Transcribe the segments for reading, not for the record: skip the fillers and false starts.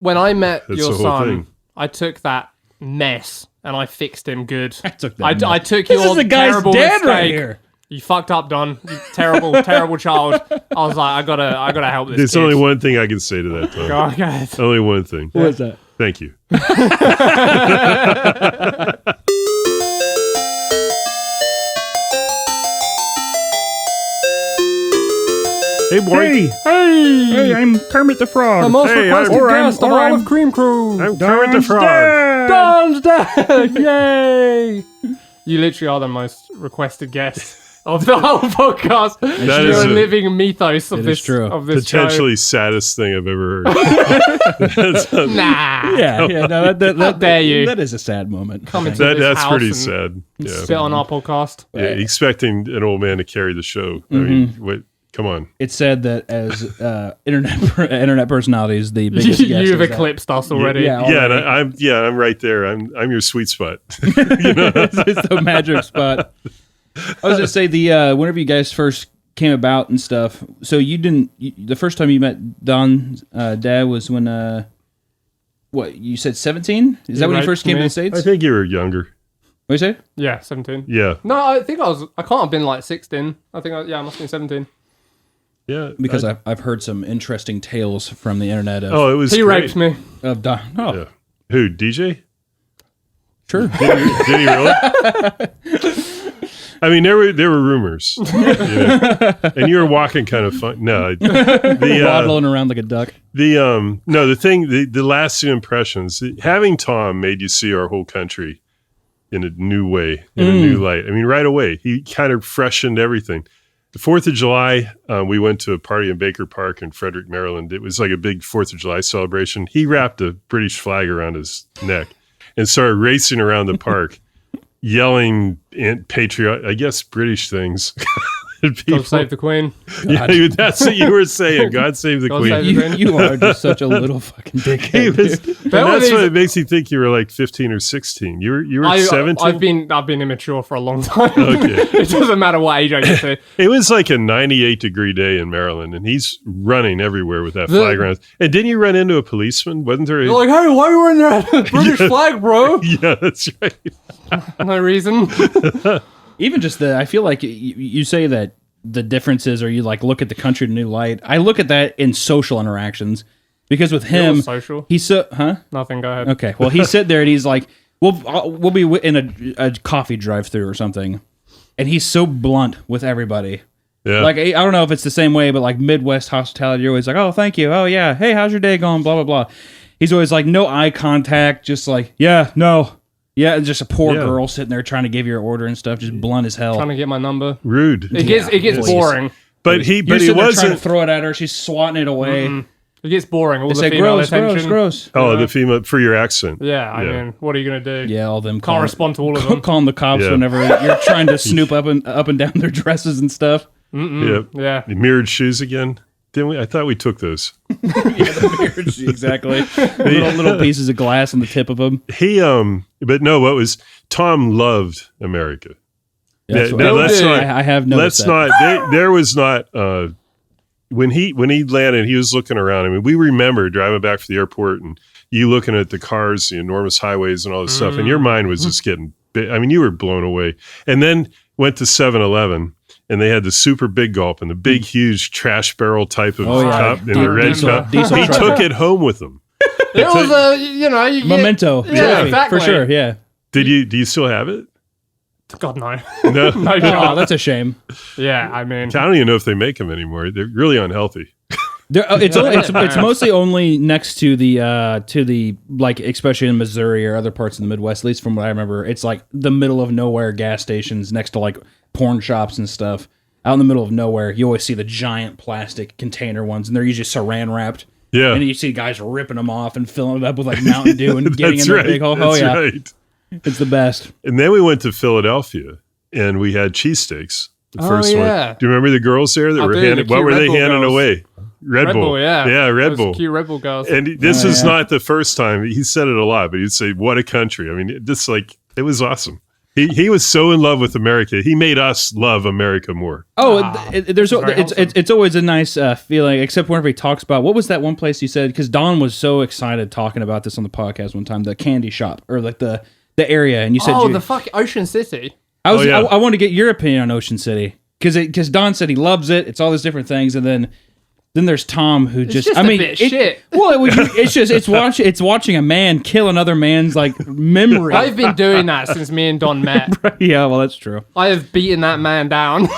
when I met That's your the whole son, thing. I took that mess and I fixed him good. I took that. I took This your is the guy's terrible dad mistake. right here. You fucked up, Don. You terrible, terrible child. I was like, I gotta help this. There's kid. only one thing I can say to that, Tom. Go on, guys. Only one thing. What is that? Thank you. Hey, boy. Hey, I'm Kermit the Frog. The most Hey, requested I'm- guest of all of Cream Crew. I'm Kermit the Frog. Don's dad! Yay! You literally are the most requested guest of the whole podcast. That You're is a a- living mythos of It this, is true. of this Potentially saddest thing I've ever heard. show. Nah. Yeah, How dare you. That is a sad moment. Come into That, this that's house pretty and sad. Yeah. Spit on our podcast. Yeah, expecting an old man to carry the show. I mean, what? Come on. It's said that as internet personalities, the biggest guest You've is that. eclipsed us already. Yeah, Yeah, and already. I'm right there. I'm your sweet spot. It's the magic spot. I was gonna say whenever you guys first came about and stuff. So the first time you met Don's dad was when what you said 17? Is that when you right first to came to me. the States? I think you were younger. What you say? Yeah, 17. Yeah. No, I think I can't have been like 16. I think, I must have been 17. Yeah. Because I've heard some interesting tales from the internet of, Oh, it was He great. raped me. of Don. Oh, Yeah. Who? DJ? sure. Did he really? I mean, there were rumors, you know, and you were walking kind of fun. No, Waddling around like a duck. the lasting impressions. Having Tom made you see our whole country in a new way, in a new light. I mean, right away, he kind of freshened everything. The 4th of July, we went to a party in Baker Park in Frederick, Maryland. It was like a big 4th of July celebration. He wrapped a British flag around his neck and started racing around the park, yelling I guess British things. at people. God save the Queen. Yeah, that's what you were saying. God save the God Queen. save the You are just such a little fucking He dickhead. was, dude. and That that's was- what it makes you think you were like 15 or 16. You were 17. I've been immature for a long time. Okay. It doesn't matter what age I get to. It was like a 98-degree day in Maryland, and he's running everywhere with that flag around. And didn't you run into a policeman? Wasn't there? You're like, hey, why are you wearing that British flag, bro? Yeah, that's right. No reason. Even just I feel like you say that the differences, or you like look at the country in a new light. I look at that in social interactions because with him, You're social. he's so Nothing. Go ahead. okay. Well, he's sitting there and he's like, we'll be in a coffee drive-through or something, and he's so blunt with everybody. Yeah. Like I don't know if it's the same way, but like Midwest hospitality, you're always like, oh, thank you, oh yeah, hey, how's your day going? Blah blah blah. He's always like, no eye contact, just like, yeah, no. Yeah, and just a poor Yeah. girl sitting there trying to give you your order and stuff, just blunt as hell. Trying to get my number. Rude. It gets please. boring. But he You're but he sitting there trying to wasn't. throw it at her. She's swatting it away. It gets boring. All They the say female gross, attention. gross, gross. Oh, the female for your accent. Yeah, I Yeah. mean, what are you gonna do? Yeah, all them Can't calling, respond to all of them. calling the cops Yeah. whenever you're trying to snoop up and down their dresses and stuff. Yeah. Yeah. The mirrored shoes again. Didn't we? I thought we took those. Exactly. little pieces of glass on the tip of them. But no, what was Tom loved America. That's Now, what- let's not. I have noticed Let's that. not. There was not. When he landed, he was looking around. I mean, we remember driving back from the airport and you looking at the cars, the enormous highways, and all this stuff, and your mind was just getting. I mean, you were blown away. And then went to 7-Eleven. And they had the super big gulp and the big, huge trash barrel type of Oh, yeah. cup and the red Diesel- cup. diesel He truck. took it home with him. It was a, you know, you get, Memento. Yeah, trophy, exactly. for sure. Yeah. Do you still have it? God no. No. No Oh, chance. that's a shame. Yeah, I mean, I don't even know if they make them anymore. They're really unhealthy. It's mostly only next to the like, especially in Missouri or other parts of the Midwest, at least from what I remember. It's like the middle of nowhere gas stations next to like porn shops and stuff. Out in the middle of nowhere, you always see the giant plastic container ones, and they're usually saran wrapped. Yeah. And you see guys ripping them off and filling it up with like Mountain Dew and getting in That's their right. big hole. That's Oh yeah, right. it's the best. And then we went to Philadelphia and we had cheesesteaks. The Oh, first yeah. one. Do you remember the girls there that I were do, handing? the What cute were Red they Bull handing girls. away? Red Bull. yeah. Yeah, Red Those Bull. Cute Red Bull girls. And this Oh, is yeah. not the first time. He said it a lot, but he'd say, "What a country!" I mean, just like it was awesome. He was so in love with America. He made us love America more. Oh, very wholesome. it's always a nice feeling, except whenever he talks about what was that one place you said? Because Don was so excited talking about this on the podcast one time, the candy shop or like the area, and you said the fucking Ocean City. I was Oh, yeah. I wanted to get your opinion on Ocean City because Don said he loves it. It's all these different things, and then there's Tom who just just I a mean bit shit. Well, it's watching a man kill another man's like memory. I've been doing that since me and Don met. Yeah, well, that's true. I have beaten that man down.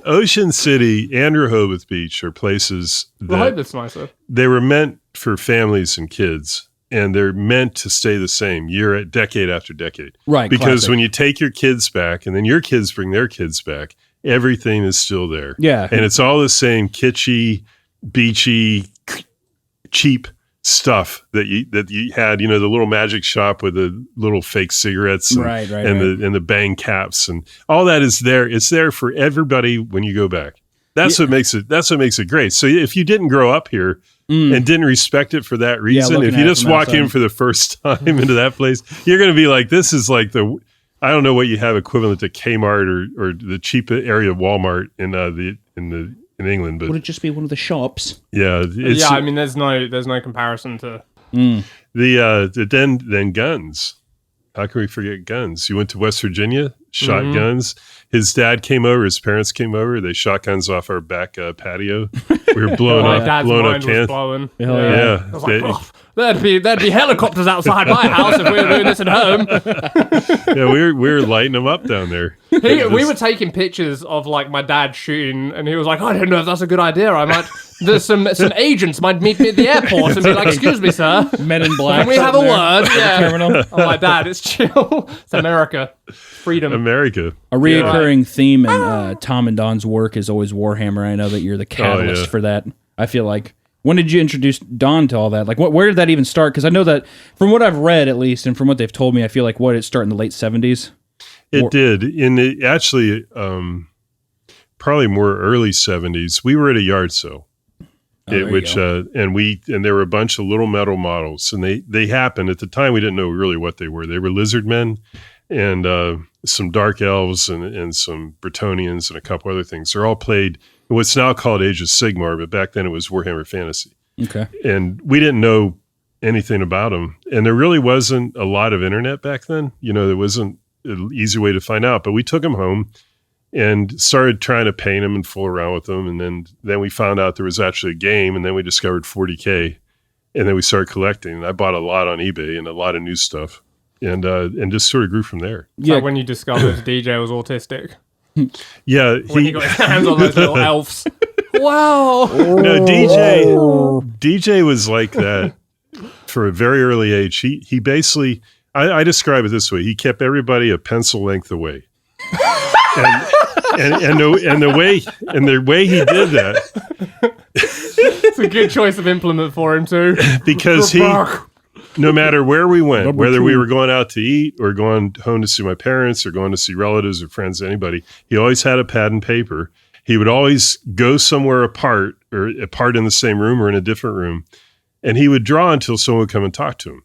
Ocean City and Rehoboth Beach are places I hope that that's nicer. they were meant for families and kids, and they're meant to stay the same decade after decade. Right, Because classic. when you take your kids back and then your kids bring their kids back, everything is still there. Yeah. And it's all the same kitschy, beachy, cheap stuff that you had, the little magic shop with the little fake cigarettes and, Right, and the bang caps and all that is there. It's there for everybody when you go back. That's what makes it great. So if you didn't grow up here and didn't respect it for that reason, looking if you at it just from walk in outside. for the first time into that place, you're going to be like, this is like I don't know what you have equivalent to Kmart or the cheap area of Walmart in England, but Would it just be one of the shops? yeah, it's, I mean, there's no comparison to. then guns. How can we forget guns? You went to West Virginia, shot guns. His dad came over. His parents came over. They shot guns off our back patio. We were blowing My up, dad's blowing up mind was cans. blowing. Hell Yeah, I was like, there'd be helicopters outside my house if we were doing this at home. yeah, we were lighting them up down there. We were taking pictures of like my dad shooting, and he was like, "I don't know if that's a good idea. There's some agents might meet me at the airport and be like, excuse me, sir, Men in Black. can we have a sitting there word?" at the Yeah. terminal. I'm like, Dad, it's chill. It's America, freedom. America. A reoccurring theme in Tom and Don's work is always Warhammer. I know that you're the catalyst yeah. for that. I feel like. When did you introduce Don to all that? Like, where did that even start? Because I know that from what I've read, at least, and from what they've told me, I feel like it started in the late 70s. It did. Actually, probably more early 70s. We were at a yard sale. there you go. And there were a bunch of little metal models, and they happened at the time. We didn't know really what they were. They were lizard men and some dark elves and some Bretonians and a couple other things. They're all played in what's now called Age of Sigmar, but back then it was Warhammer Fantasy. Okay. And we didn't know anything about them, and there really wasn't a lot of internet back then. There wasn't an easy way to find out. But we took them home and started trying to paint them and fool around with them. And then we found out there was actually a game, and then we discovered 40K, and then we started collecting. And I bought a lot on eBay and a lot of new stuff, and just sort of grew from there. Yeah, when you discovered DJ was autistic. Yeah, When he got his hands on those little elves. Wow. no DJ was like that for a very early age. He basically, I describe it this way: he kept everybody a pencil length away. And the way he did that, It's a good choice of implement for him too. because no matter where we went, whether we were going out to eat or going home to see my parents or going to see relatives or friends, anybody, he always had a pad and paper. He would always go somewhere apart in the same room or in a different room, and he would draw until someone would come and talk to him.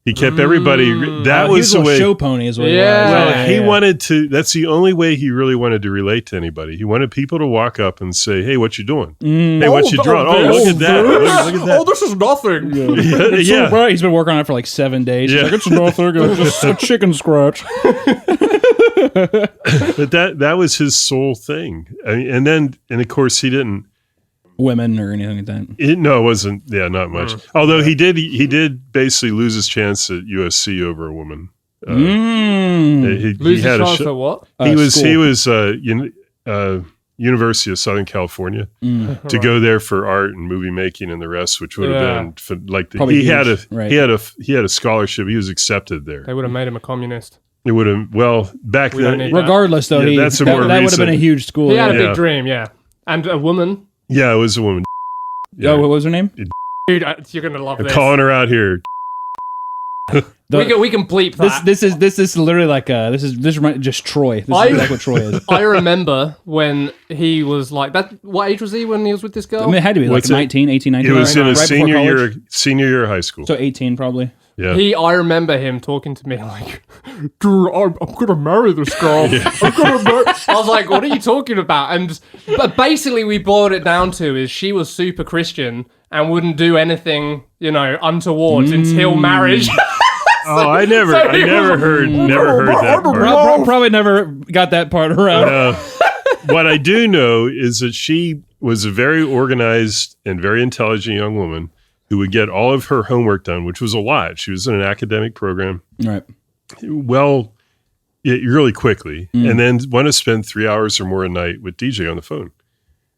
He kept everybody. That He was a the way. show pony, is what Yeah. it was. Well, he wanted to. That's the only way he really wanted to relate to anybody. He wanted people to walk up and say, "Hey, what you doing? Hey, what you drawing? Oh, look at that! Look at that! Oh, this is nothing. It's Yeah. so bright. He's been working on it for like 7 days. He's Yeah. like, it's nothing. It's just a chicken scratch. But that was his sole thing. I mean, and of course he didn't. Women or anything like that. It wasn't. Yeah, not much. Although he did basically lose his chance at USC over a woman. He Lose had his a chance show. at what? He was University of Southern California to go there for art and movie making and the rest, which would have been for, like Probably he had huge, right. he had a scholarship. He was accepted there. They would have made him a communist. It would have back We don't then. need that. Regardless, though, Yeah, that's a that more would have been a recent- huge school. He had a Yeah. big dream, yeah. And a woman. Yeah, it was a woman. Oh, what was her name? Dude, you're going to love I'm this. calling her out here. We can bleep that. This is literally like this reminds just Troy. This is exactly what Troy is. I remember when he was like that. What age was he when he was with this girl? I mean, it had to be like What's it? 19, 18, 19. It was right? in his Right before college. senior year of high school. So 18 probably. Yeah. I remember him talking to me like, dude, I'm gonna marry this girl. I'm gonna marry. I was like, what are you talking about? But basically, we boiled it down to is she was super Christian and wouldn't do anything, untoward until marriage. Oh, I never heard that part. Probably never got that part around. What I do know is that she was a very organized and very intelligent young woman who would get all of her homework done, which was a lot. She was in an academic program. Right. Well, really quickly, and then want to spend 3 hours or more a night with DJ on the phone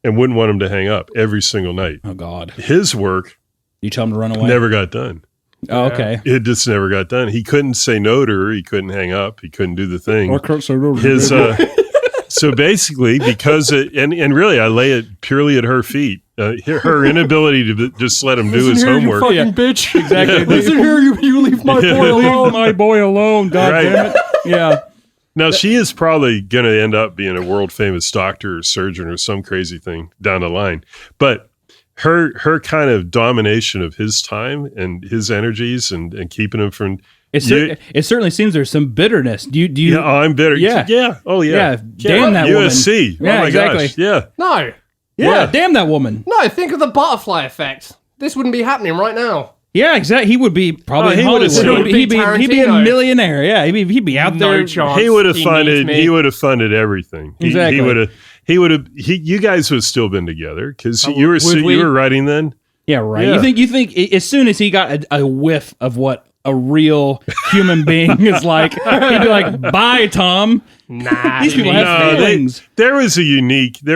and wouldn't want him to hang up every single night. Oh, God. His work You tell him to run away? never got done. Oh, okay. It just never got done. He couldn't say no to her. He couldn't hang up. He couldn't do the thing. Or can't say no to His so basically, because and really, I lay it purely at her feet. Her inability to just let him do his homework. You fucking bitch. Exactly. Listen here, you leave my boy alone. Leave my boy alone, God Right. damn it. Yeah. Now she is probably going to end up being a world famous doctor or surgeon or some crazy thing down the line. But her kind of domination of his time and his energies and keeping him from. It certainly seems there's some bitterness. Do you? Yeah, I'm bitter. Yeah. Yeah. Oh, yeah. Damn that woman. USC. Yeah, oh, my exactly. gosh. Yeah. No. Yeah, damn that woman. No, think of the butterfly effect. This wouldn't be happening right now. Yeah, exactly. He would be probably Oh, in he would've Hollywood. still He'd be a Tarantino. millionaire. Yeah, he'd be out No there. chance. He would have He funded. needs me. He would have funded everything. Exactly. He would have. You guys would have still been together because Oh, you were would we? you were writing then. Yeah, right. Yeah. You think as soon as he got a whiff of what a real human being is like, he'd be like, "Bye, Tom." Nah. These people you have need- No, feelings. there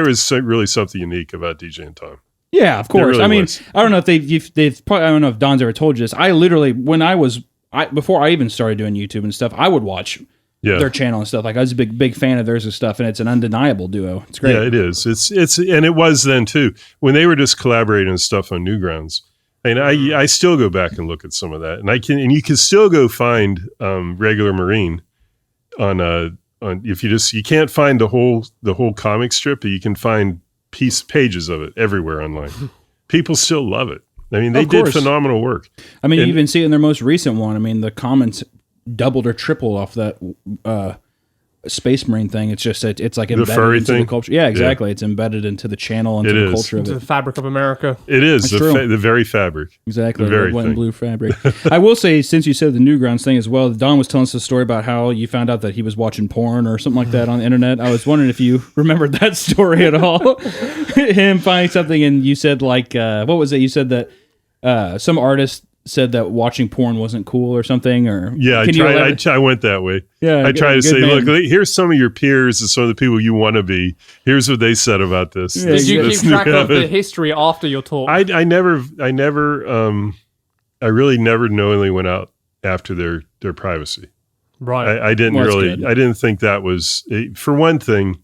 was really something unique about DJ and Tom. Yeah, of course. really I mean, was. I don't know if they've probably, I don't know if Don's ever told you this. I literally, before I even started doing YouTube and stuff, I would watch Yeah. their channel and stuff. Like I was a big fan of theirs and stuff, and it's an undeniable duo. It's great. Yeah, it is. It's and it was then too when they were just collaborating and stuff on Newgrounds. And I still go back and look at some of that, and you can still go find Regular Marine on if you can't find the whole comic strip, but you can find pages of it everywhere online. People still love it. I mean, they Of did course. phenomenal work. I mean, And- you even see it in their most recent one. I mean, the comments doubled or tripled off that Space Marine thing. It's just it's like embedded furry into the thing? culture. Yeah, exactly. It's embedded into the channel, into It the is. culture of To it. the fabric of America. It is That's true. the very fabric. Exactly, The very the white and thing. blue fabric. I will say, since you said the Newgrounds thing as well, Don was telling us a story about how you found out that he was watching porn or something like that on the internet. I was wondering if you remembered that story at all. Him finding something, and you said like, what was it? You said that some artist said that watching porn wasn't cool or something. Or Yeah, Can you elaborate? I went that way. Yeah, I try to good say, man. look, here's some of your peers and some of the people you want to be. Here's what they said about this. Yeah, This- Did you this keep track new- of the history after your talk? I really never knowingly went out after their privacy. right. I didn't Well, that's really. good. I didn't think that was for one thing.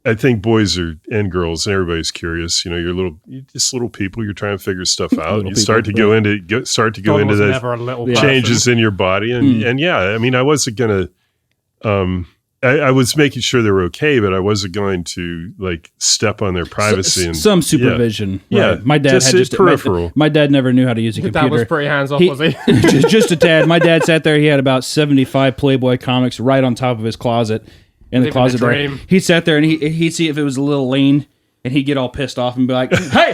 I think boys and girls and everybody's curious. You know, you're just little people. You're trying to figure stuff out. Little You start people, to go into Don was the never a little changes in your body, and yeah, I mean, I wasn't gonna. I was making sure they were okay, but I wasn't going to like step on their privacy and some supervision. Yeah. Right. My dad Just had just peripheral. My dad never knew how to use a That computer. was pretty hands off, He- was he? just a tad. My dad sat there. He had about 75 Playboy comics right on top of his closet. In the Living closet the there. dream. He sat there and he'd see if it was a little lean, and he'd get all pissed off and be like, "Hey,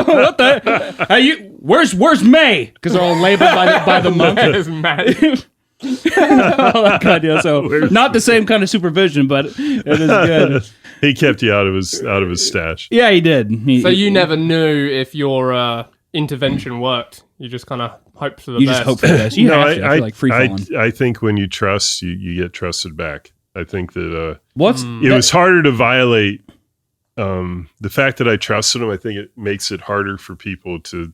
what the? Hey, where's May? Because they're all labeled by the month." That is mad. Oh my God, yeah. So not the same kind of supervision, but it is good. he kept you out of his stash. Yeah, he did. So you never knew if your intervention worked. You just kind of hoped for the You best. just hope for the best. You have to. I feel like free falling. I think when you trust, you get trusted back. I think that What's it was harder to violate. The fact that I trusted him, I think it makes it harder for people to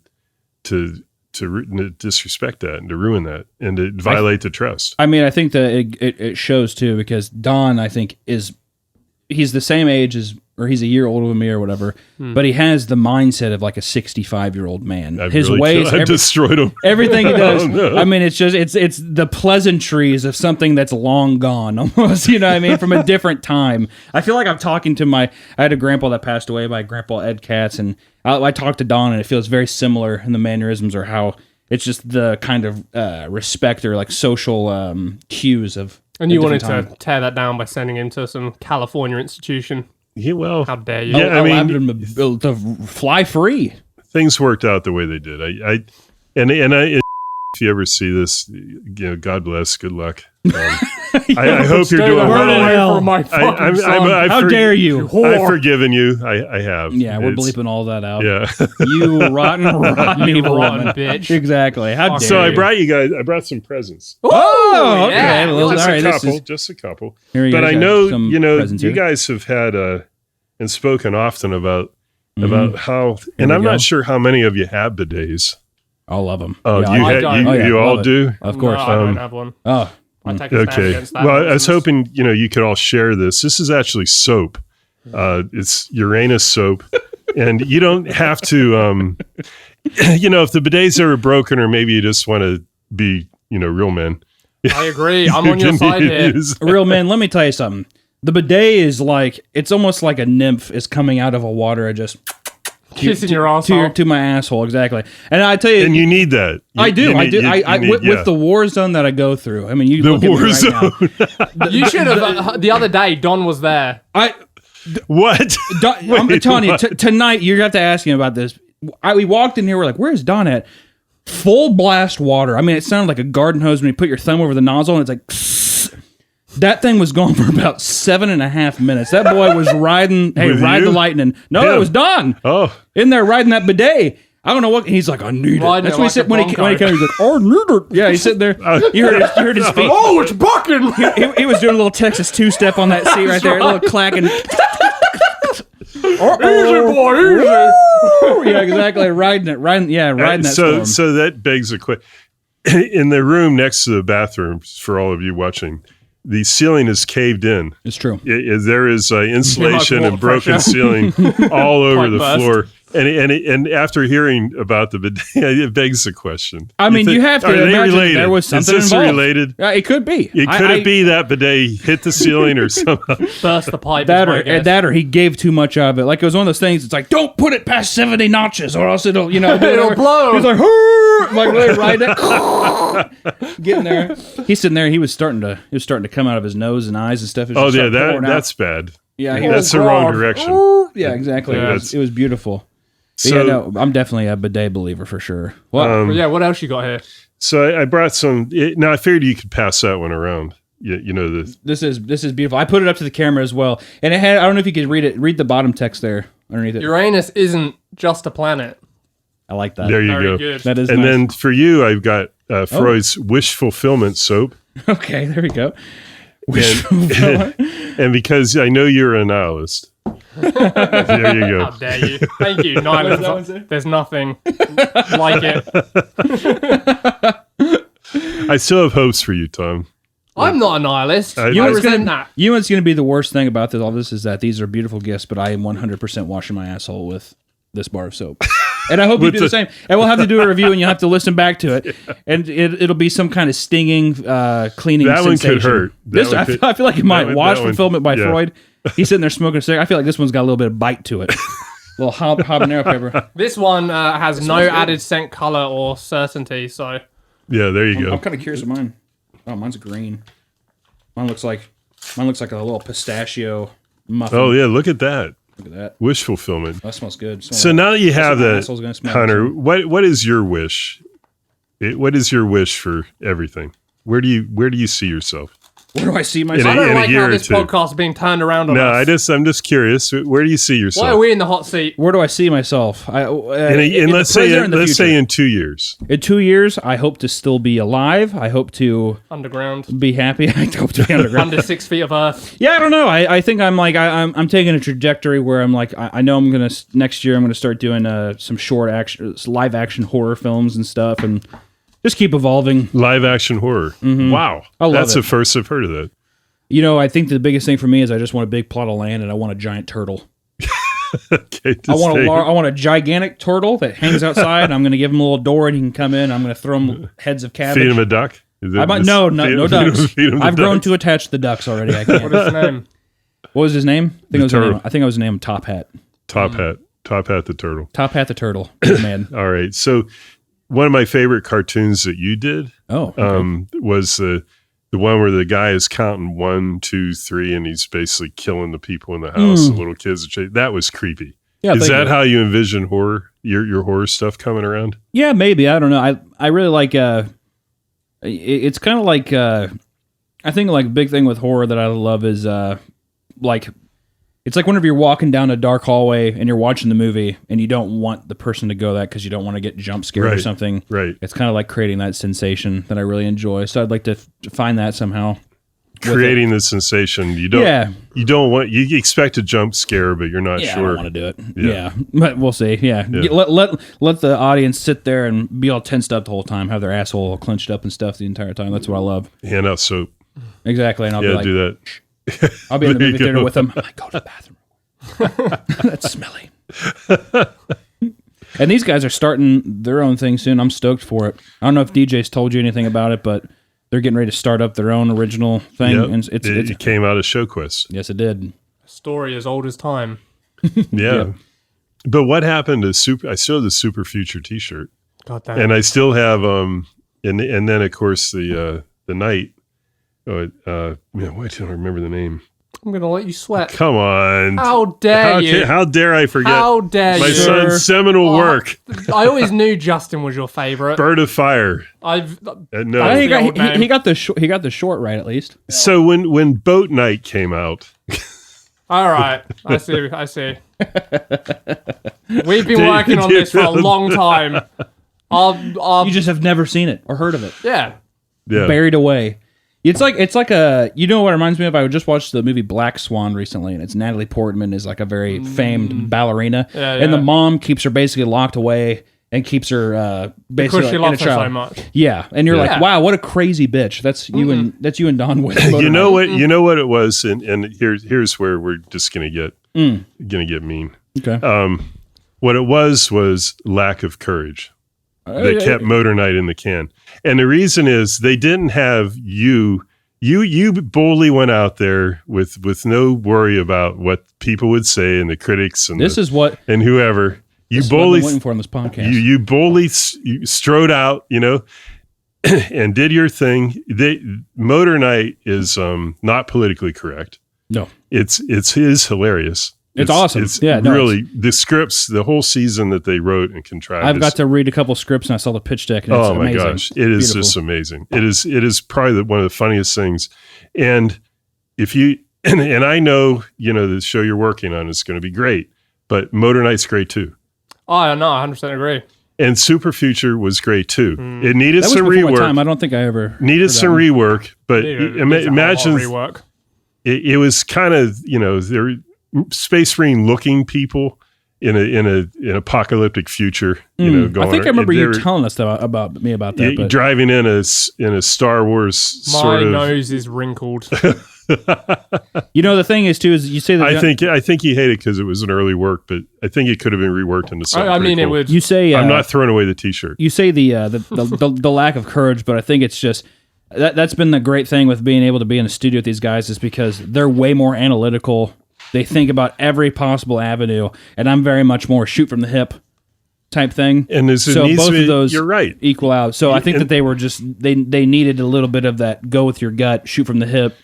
disrespect that and to ruin that and to violate the trust. I mean, I think that it shows too, because Don, I think, he's the same age as or he's a year older than me or whatever, but he has the mindset of like a 65-year-old man. I've His really ways, I've destroyed him. everything he does. Oh, no. I mean, it's the pleasantries of something that's long gone almost, you know what I mean? From a different time. I feel like I'm talking to I had a grandpa that passed away, my grandpa Ed Katz, and I talked to Don, and it feels very similar in the mannerisms or how it's just the kind of respect or like social cues of. And you wanted to tear that down by sending him to some California institution. Yeah, well, How dare you? Yeah, I mean, allowed him to fly free. things worked out the way they did. If you ever see this, God bless, good luck. I hope you're doing Word well. away from my fucking son. How dare you? I've forgiven you. I have. Yeah, we're It's- bleeping all that out. Yeah. You rotten evil rotten woman. bitch. Exactly. How dare So I you? brought some presents. Oh, okay. yeah. Well, Just all right, a this couple. is- Just a couple. Here you But guys I have know, some presents you here. guys have had and spoken often about how, and we I'm go. not sure how many of you have bidets. All of them. Oh, Yeah, you, I ha- don't. you, Oh, yeah, you love all it. do? Of course. No, I don't have one. Oh, I take a stand Okay. against that. Well, I was hoping, you could all share this. This is actually soap. It's Uranus soap. And you don't have to, if the bidet's ever broken or maybe you just want to be, real men. I agree. I'm you on your can side here. use- real man, let me tell you something. The bidet is like, it's almost like a nymph is coming out of a water and just Kissing your asshole. to my asshole. Exactly. And I tell you, And you need that. I do. You I need- do. you need- With the war zone that I go through. I mean, you The look at me war right zone. now. You should have. The other day, Don was there. What? I'm Wait, telling you, what? tonight you have to ask him about this. We walked in here. We're like, "Where's Don at?" Full blast water. I mean, it sounded like a garden hose when you put your thumb over the nozzle, and it's like. That thing was gone for about 7.5 minutes. That boy was riding. Hey, With ride you? the lightning. No, Him? it was Don Oh, in there riding that bidet. I don't know what he's like. I need it. Riding That's it what he like said a when he Bronco. came. He's like, I need it. Yeah, he's sitting there. You heard his feet. Oh, it's bucking. He was doing a little Texas two-step on that seat right there, a little clacking. Easy, boy, easy. Yeah, exactly. Riding that storm. so that begs a question. In the room next to the bathrooms, for all of you watching, the ceiling is caved in. It's true. There is insulation water and broken pressure. ceiling all over Pipe the burst. floor. And after hearing about the bidet, it begs the question. I mean, you have to are they imagine related? there was something Is this involved. related? It could be. Could it be that bidet hit the ceiling or something? Burst the pipe. that is my guess. or he gave too much of it? Like it was one of those things. It's like don't put it past 70 notches, or else it'll It'll blow. He's like, "Hurr!" Like really riding it, getting there. He's sitting there. He was starting to come out of his nose and eyes and stuff. It was Oh just yeah, starting pouring out. that's bad. Yeah, he That's was, the wrong direction. yeah, exactly. Yeah, It was beautiful. But So, yeah, no, I'm definitely a bidet believer for sure. Well, But yeah, what else you got here? so I brought some. Now I figured you could pass that one around. The this is beautiful. I put it up to the camera as well, and it had. I don't know if you could read it. Read the bottom text there underneath it. Uranus isn't just a planet. I like that. there you Very go. good. That is. And nice. then for you, I've got Freud's wish fulfillment soap. Okay, there we go. And because I know you're a nihilist, there you How go. dare you? Thank you. does that one Nihilist. say? There's nothing like it. I still have hopes for you, Tom. I'm not a nihilist. I- I You know what's resent gonna- that. You know what's going to be the worst thing about all this is that these are beautiful gifts, but I am 100% washing my asshole with this bar of soap. And I hope you With do the the- same. And we'll have to do a review, and you'll have to listen back to it. And it'll be some kind of stinging, cleaning That one sensation. could hurt. That This, one I, could- feel, I feel like it might. one- Wash that one- Fulfillment by yeah. Freud. He's sitting there smoking a cigarette. I feel like this one's got a little bit of bite to it. A little habanero pepper. This one has no added scent, color, or certainty. So Yeah, there you I'm go. kind of curious of mine. Oh, mine's green. Mine looks like a little pistachio muffin. Oh yeah, look at that. Look at that. Wish fulfillment. That smells good. So now that you have my that, asshole's gonna smell Hunter, what is your wish? What is your wish for everything? Where do you see yourself? Where do I see In myself? I a don't like year how or this two. podcast is being turned around on No, us. I'm just curious. Where do you see yourself? Why are we in the hot seat? Where do I see myself? And In the let's say present or in the let's say future? in 2 years. In 2 years, I hope to still be alive. I hope to Underground. be happy. I hope to be underground. Under 6 feet of earth. Yeah, I don't know. I think I'm like I'm taking a trajectory where I'm like I know I'm gonna next year I'm gonna start doing some short action, live action horror films and stuff, and just keep evolving. Live action horror. Wow. I love That's it. the first I've heard of that. You know, I think the biggest thing for me is I just want a big plot of land and I want a giant turtle. Okay, I want a gigantic turtle that hangs outside. I'm going to give him a little door and he can come in. I'm going to throw him heads of cabbage. feed him a duck. No ducks. I've grown to attach the ducks already. I can't. What is his name? What was his name? I think turtle. it was his name Top Hat. Top Hat the turtle. Top Hat the turtle. Good man. All right. So one of my favorite cartoons that you did was the one where the guy is counting 1, 2, 3, and he's basically killing the people in the house. The little kids. That was creepy. Yeah, is that how you envision horror? Your horror stuff coming around? Yeah, maybe. I don't know. I really like. It's kind of like. I think like a big thing with horror that I love is like. It's like whenever you're walking down a dark hallway and you're watching the movie and you don't want the person to go that because you don't want to get jump scared or something. Right. It's kind of like creating that sensation that I really enjoy. So I'd like to find that somehow. Creating the sensation. You expect a jump scare, but you're not sure. I don't want to do it. Yeah. But we'll see. Yeah. Let the audience sit there and be all tensed up the whole time, have their asshole all clenched up and stuff the entire time. That's what I love. Hand out soap. Exactly. And I'll be like, do that. I'll be in the movie theater with them. I might go to the bathroom. That's smelly. And these guys are starting their own thing soon. I'm stoked for it. I don't know if DJ's told you anything about it, but they're getting ready to start up their own original thing. Yep. And it came out of ShowQuest. Yes, it did. A story as old as time. Yeah. But what happened to I still have the Super Future t-shirt. God damn. And I still have and then of course the night. Why don't I remember the name? I'm gonna let you sweat. Come on! How dare you? How dare I forget? How dare my you? son's seminal work? I always knew Justin was your favorite. Bird of Fire. No, he got the short right at least. So when Boat Night came out. All right, I see. We've been working on this for a long time. You just have never seen it or heard of it. Yeah. Buried away. It's like a, you know what it reminds me of? I just watched the movie Black Swan recently, and it's Natalie Portman is like a very famed ballerina, and the mom keeps her basically locked away and keeps her basically because she loves her so much. Yeah, and you're like, wow, what a crazy bitch. That's you and Don with. You know what it was, and here's where we're just gonna get mean. Okay. What it was lack of courage. That kept Motor Night in the can. And the reason is they didn't have you boldly went out there with no worry about what people would say and the critics and and whoever. You boldly waiting for on this podcast. You boldly strode out, and did your thing. Motor Night is not politically correct. No. It's hilarious. It's awesome. It's really the scripts, the whole season that they wrote and contrived. I've got to read a couple scripts and I saw the pitch deck. And it's amazing. My gosh, it is just amazing. It is probably one of the funniest things. And if you and I know the show you're working on is going to be great, but Motor Night's great too. Oh no, I 100% agree. And Super Future was great too. It needed some rework. Time. I don't think I ever needed some rework, but imagine rework. It was kind of there. Space Marine looking people in an apocalyptic future, going. I think I remember you telling us about that. But. Driving in a Star Wars. My nose is wrinkled. The thing is too is you say that I think you hate it because it was an early work, but I think it could have been reworked into something. I mean, cool. it would. You say I'm not throwing away the T-shirt. You say the lack of courage, but I think it's just. That's been the great thing with being able to be in the studio with these guys is because they're way more analytical. They think about every possible avenue, and I'm very much more shoot from the hip type thing. And so both of those you're right. Equal out. So I think that they were just they needed a little bit of that go with your gut, shoot from the hip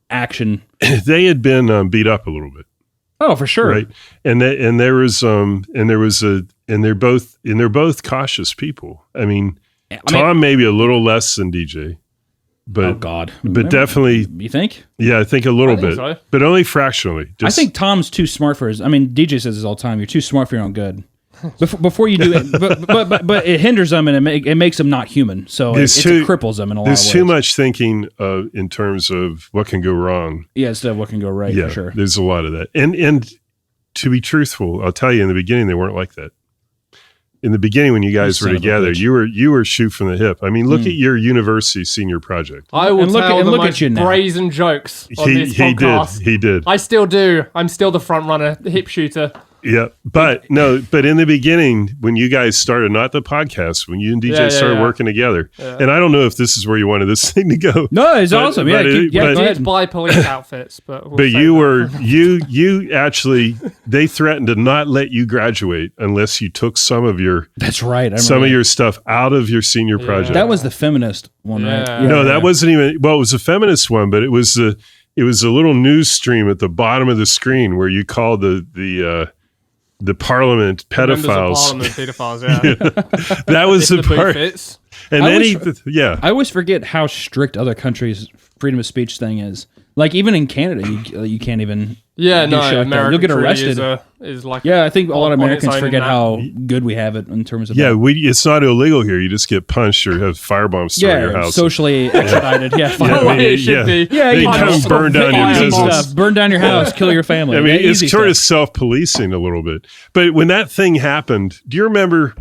action. They had been beat up a little bit. Oh, for sure. Right. And they're both cautious people. I mean, Tom maybe a little less than DJ. But, oh God! But definitely, you think? Yeah, I think a little bit, so. But only fractionally. I think Tom's too smart for his. I mean, DJ says this all the time. You're too smart for your own good. Before you do it, but it hinders them and it makes them not human. So it cripples them in a lot of ways. There's too much thinking in terms of what can go wrong. Yeah, instead of what can go right. Yeah, for sure. There's a lot of that. And to be truthful, I'll tell you, in the beginning they weren't like that. in the beginning when you guys were son of a together, bitch. you were shoot from the hip. I mean, look at your university senior project. I will And look- tell and the look at most you now. brazen jokes on this podcast. He did. I still do. I'm still the front runner, the hip shooter. Yeah, but in the beginning, when you guys started, not the podcast, when you and DJ Yeah, started working together, and I don't know if this is where you wanted this thing to go. No, it's But- awesome. but Yeah, it- yeah. but- Go I ahead. did buy police outfits, but we'll But save you that. were you actually they threatened to not let you graduate unless you took some of your That's right. I some remember of your stuff out of your senior project. that was the feminist one, right? Yeah. No, that wasn't even. Well, it was a feminist one, but it was a little news stream at the bottom of the screen where you called the Parliament Members of pedophiles. Parliament pedophiles, yeah. That was If the the boot part. fits. And I then he, was- yeah, I always forget how strict other countries' freedom of speech thing is. Like even in Canada, you can't even. Yeah, do no, shit like that. America You'll get truly arrested. is like Yeah, I think a lot of on its Americans own forget in how good we have it in terms of yeah. that. It's not illegal here. You just get punched or have firebombs thrown at your house. socially extradited. Yeah, Yeah, fine. the way it should be. Yeah, They you come know, burn down your easy business. stuff. Burn down your house, kill your family. I mean, Yeah, it's easy sort of stuff. self-policing a little bit. But when that thing happened, do you remember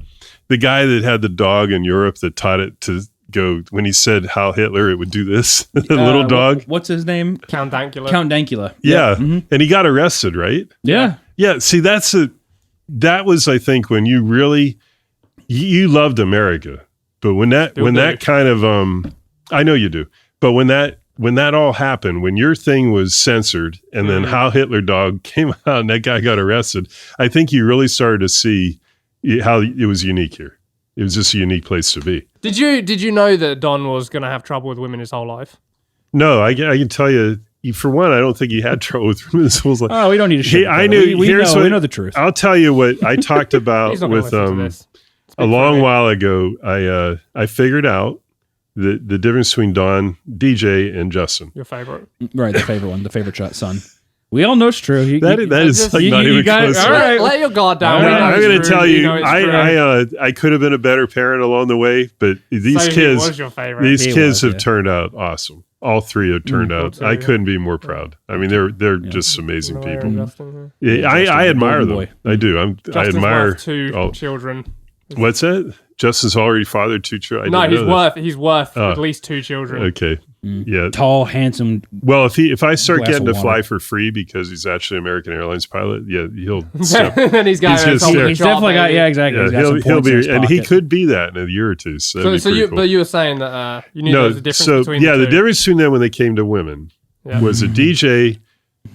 the guy that had the dog in Europe that taught it to go when he said Heil Hitler, it would do this? The little dog. What's his name? Count Dankula. Count Dankula. Yeah. And he got arrested, right? Yeah. Yeah. See, that was, I think, when you really, you loved America. But when that do. kind of, I know you do, but when that all happened, when your thing was censored and then Heil Hitler dog came out and that guy got arrested, I think you really started to see how it was unique here. It was just a unique place to be. Did you know that Don was going to have trouble with women his whole life? No, I can tell you, for one, I don't think he had trouble with women his whole life. Oh, we don't need to shit. I knew. We here's know, what, we know the truth. I'll tell you what I talked about He's not going to with listen to this. a long while ago. I figured out the difference between Don, DJ, and Justin. Your favorite. Right, the favorite one, the favorite shot son. We all know it's true. That is like you- not you even got it. close. All right. Let your guard down. No, We know I'm it's going to true. tell you, know it's true. I could have been a better parent along the way, but these So he kids, was your favorite. these He kids was, have yeah. turned out awesome. All three have turned out. too, I yeah. couldn't be more proud. I mean, they're just amazing Malaria, people. Justin, Yeah, Yeah, I Justin, admire them. golden I do. I Justin's admire. worth two oh, children. what's that? Justin's already fathered two children. No, he's worth Oh. at least two children. Okay. Yeah. tall, handsome. Well, if I start Glass getting of to fly water. for free because he's actually an American Airlines pilot, yeah, he'll step. then he's got He's gonna a stare. He's definitely got. Yeah, exactly. Yeah, He's got some he'll points in be, his and he pocket. could be that in a year or two. So, that'd be So pretty you, cool. but you were saying that you knew there was a difference between the the two. difference between them when they came to women Yeah. was a DJ.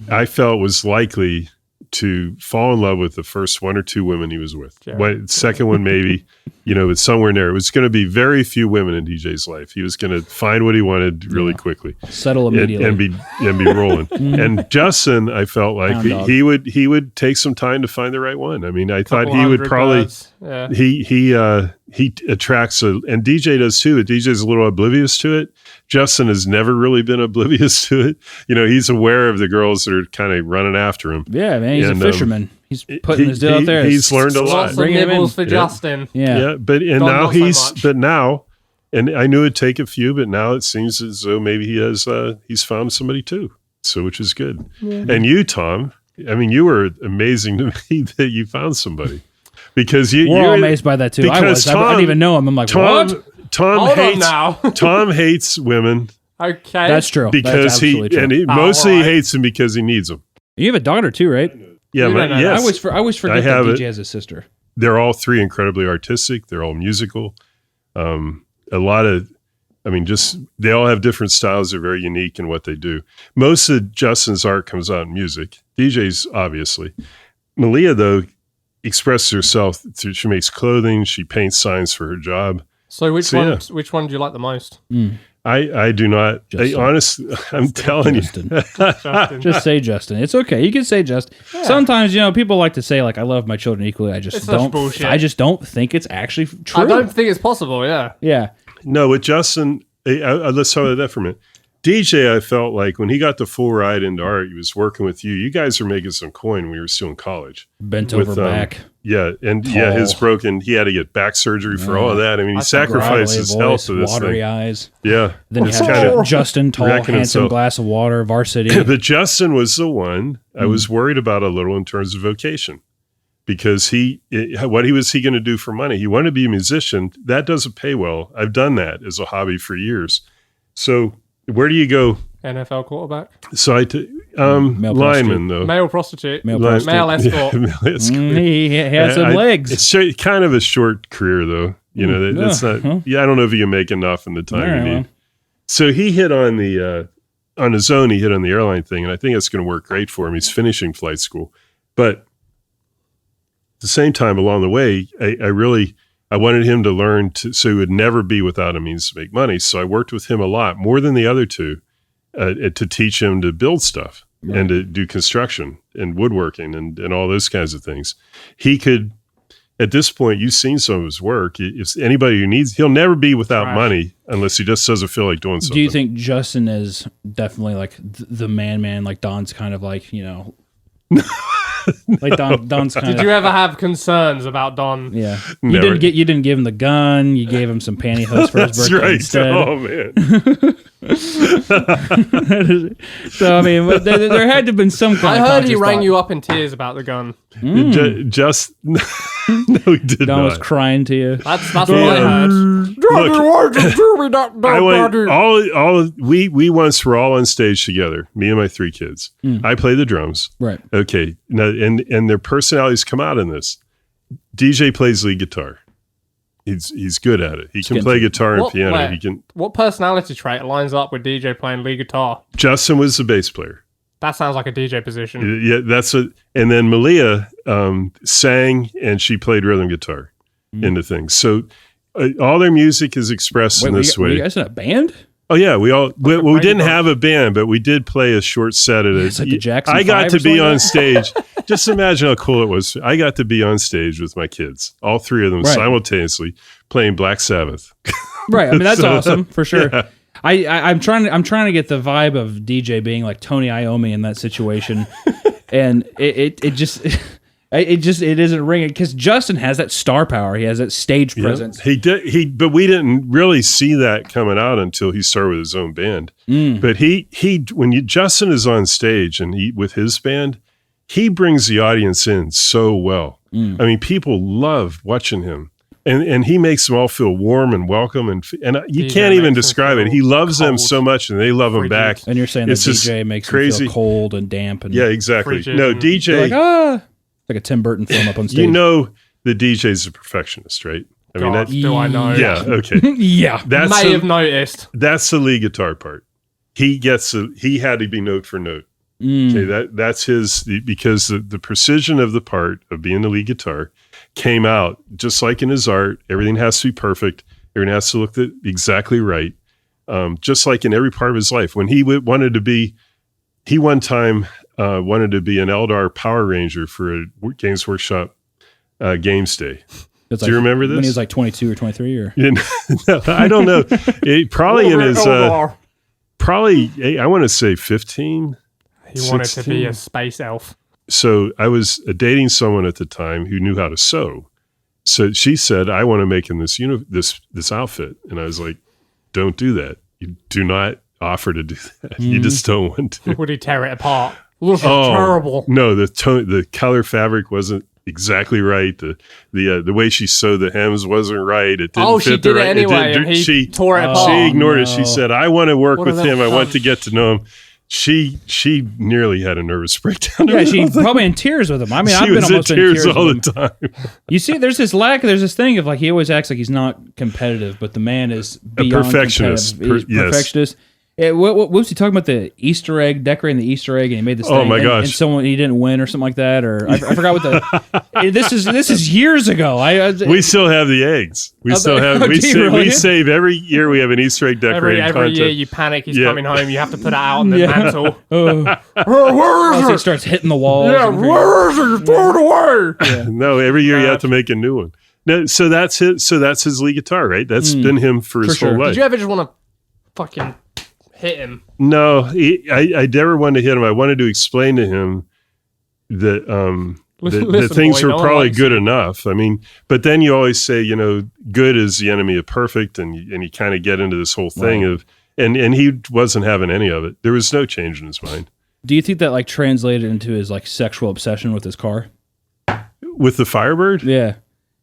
I felt was likely to fall in love with the first one or two women he was with. Jared. Second one maybe, but somewhere in there. It was going to be very few women in DJ's life. He was going to find what he wanted really quickly. settle and, immediately. and be rolling. And Justin, I felt like Hound dog. he would take some time to find the right one. I mean, I thought Couple he would hundred probably birds. Yeah. he attracts and DJ does too. DJ's a little oblivious to it. Justin has never really been oblivious to it. He's aware of the girls that are kind of running after him. Yeah, man, he's And, a fisherman. He's putting his deal out there. He's learned a lot. Lots of Bringing him in. nibbles for Yeah. Justin. Yeah. Yeah, but Don, now not so much. and I knew it'd take a few, but now it seems as though maybe he's found somebody too. So which is good. And you, Tom, I mean, you were amazing to me that you found somebody because We're all you're amazed by that too. I because was. I didn't even know him. I'm like, what? Tom Hold on hates now. Tom hates women Okay. That's true. because That's absolutely true. mostly he alright. hates them because he needs them. You have a daughter too, right? Yeah, You don't know that. yes. I always forget I that have DJ it. has a sister. They're all three incredibly artistic. They're all musical. A lot of, I mean, just they all have different styles. They're very unique in what they do. Most of Justin's art comes out in music. DJ's obviously. Malia, though, expresses herself through, she makes clothing. She paints signs for her job. So which So, one? yeah. Which one do you like the most? I do not. Justin. Honestly, I'm telling Justin. you. Justin. Just say Justin. It's okay. You can say Justin. Sometimes, people like to say like I love my children equally. I just It's such don't. bullshit. I just don't think it's actually true. I don't think it's possible. Yeah. Yeah. No, with Justin, let's talk about that for a minute. DJ, I felt like when he got the full ride into art, he was working with you. You guys were making some coin when you were still in college. Bent With, over back. Yeah, and Tall. his broken. He had to get back surgery for all of that. I mean, he sacrificed his Gravelly health voice, for this watery thing. eyes. Yeah, Then you He's have kinda- Justin, tall, wrecking handsome, himself. glass of water, varsity. But Justin was the one I was worried about a little in terms of vocation. because what was he going to do for money? He wanted to be a musician. That doesn't pay well. I've done that as a hobby for years. So where do you go? NFL quarterback. So lineman though. Male prostitute. Male Male prostitute. escort. Male escort. He had some legs. It's kind of a short career though. You know, that's not. Yeah, I don't know if you can make enough in the time you need. Well. So he hit on on his own. He hit on the airline thing, and I think it's going to work great for him. He's finishing flight school, but at the same time, along the way, I wanted him to learn so he would never be without a means to make money. So I worked with him a lot, more than the other two, to teach him to build stuff and to do construction and woodworking and all those kinds of things. He could. At this point, you've seen some of his work. If anybody who needs, he'll never be without money unless he just doesn't feel like doing something. Do you think Justin is definitely like the man? Like Don's kind of like, you know, like Don's kind of. Did you ever have concerns about Don? Yeah, Never. you didn't give him the gun. You gave him some pantyhose for his That's birthday right. instead. Oh man. So I mean, there had to have been some kind I of. heard he conscious rang thought. you up in tears about the gun. Just no, he did Don was not. crying to you. That's what I heard. I went we once were all on stage together, me and my three kids. I play the drums. Right. Okay. Now, and their personalities come out in this. DJ plays lead guitar. He's good at it. He can play guitar and piano. Wait, He can. what personality trait lines up with DJ playing lead guitar? Justin was the bass player. That sounds like a DJ position. Yeah, that's it. And then Malia sang and she played rhythm guitar into things. So all their music is expressed in this were way. you guys in a band? Oh yeah, we didn't rainbow. have a band, but we did play a short set at it. It's like the Jackson I got 5 to or be something on like stage. Just imagine how cool it was. I got to be on stage with my kids, all three of them Right. simultaneously playing Black Sabbath. Right. I mean, that's So, awesome for sure. yeah. I'm trying to get the vibe of DJ being like Tony Iommi in that situation, and it isn't ringing because Justin has that star power. He has that stage presence. He did. But we didn't really see that coming out until he started with his own band. But Justin is on stage and with his band, he brings the audience in so well. I mean, people love watching him. And he makes them all feel warm and welcome, and you can't even describe it. He loves them so much, and they love him back. And you're saying that It's just DJ makes crazy. him feel cold and damp, and Yeah, exactly. Frigid No, and- DJ. like like a Tim Burton film up on stage. You know, the DJ's a perfectionist, right? I mean, God, do I know? yeah, okay. yeah, That's May have noticed. that's the lead guitar part. He had to be note for note. Okay, that's his because the precision of the part of being the lead guitar came out just like in his art. Everything has to be perfect. Everything has to look exactly right. Just like in every part of his life. When he wanted to be an Eldar Power Ranger for a Games Workshop Games Day. It's Do you remember this? when he was like 22 or 23, or No, I don't know. Probably in his I want to say 15. He wanted to be 16. a space elf. So I was dating someone at the time who knew how to sew. So she said, "I want to make him this this outfit," and I was like, "Don't do that. You do not offer to do that. You just don't want to." Would he tear it apart? This is terrible. No, the color fabric wasn't exactly right. The way she sewed the hems wasn't right. It didn't She fit did the it right. anyway, and he tore it apart. She ignored it. no. She said, "I want to work What with a him. I want cunt. to get to know him." She nearly had a nervous breakdown. yeah, she probably in tears with him. I mean, I've She been was in almost in tears tears all with the him. time. You see, there's this thing of like he always acts like he's not competitive, but the man is beyond perfectionist. competitive. He's Yes. perfectionist. What was he talking about? The Easter egg, decorating the Easter egg, and he made this. Oh thing, my and, gosh. And someone he didn't win or something like that, or I forgot what the. this is years ago. We still have the eggs. We still have. Oh, We do you save, really? we save every year. We have an Easter egg Every decorating year contest. you panic, he's Yeah. coming home, you have to put it out on the Yeah. mantle. Oh, Where so he is it? starts hitting the walls. Yeah, and- where is it? Throw it away. No, every year you have to make a new one. No, so that's his. So that's his lead guitar, right? That's been him for his For whole sure. life. Did you ever just want to fucking hit him? No, I never wanted to hit him. I wanted to explain to him that that Listen, things boy, were no one probably likes good enough. I mean, but then you always say, you know, good is the enemy of perfect, and you kind of get into this whole thing of, and he wasn't having any of it. There was no change in his mind. Do you think that like translated into his like sexual obsession with his car? with the Firebird. Yeah.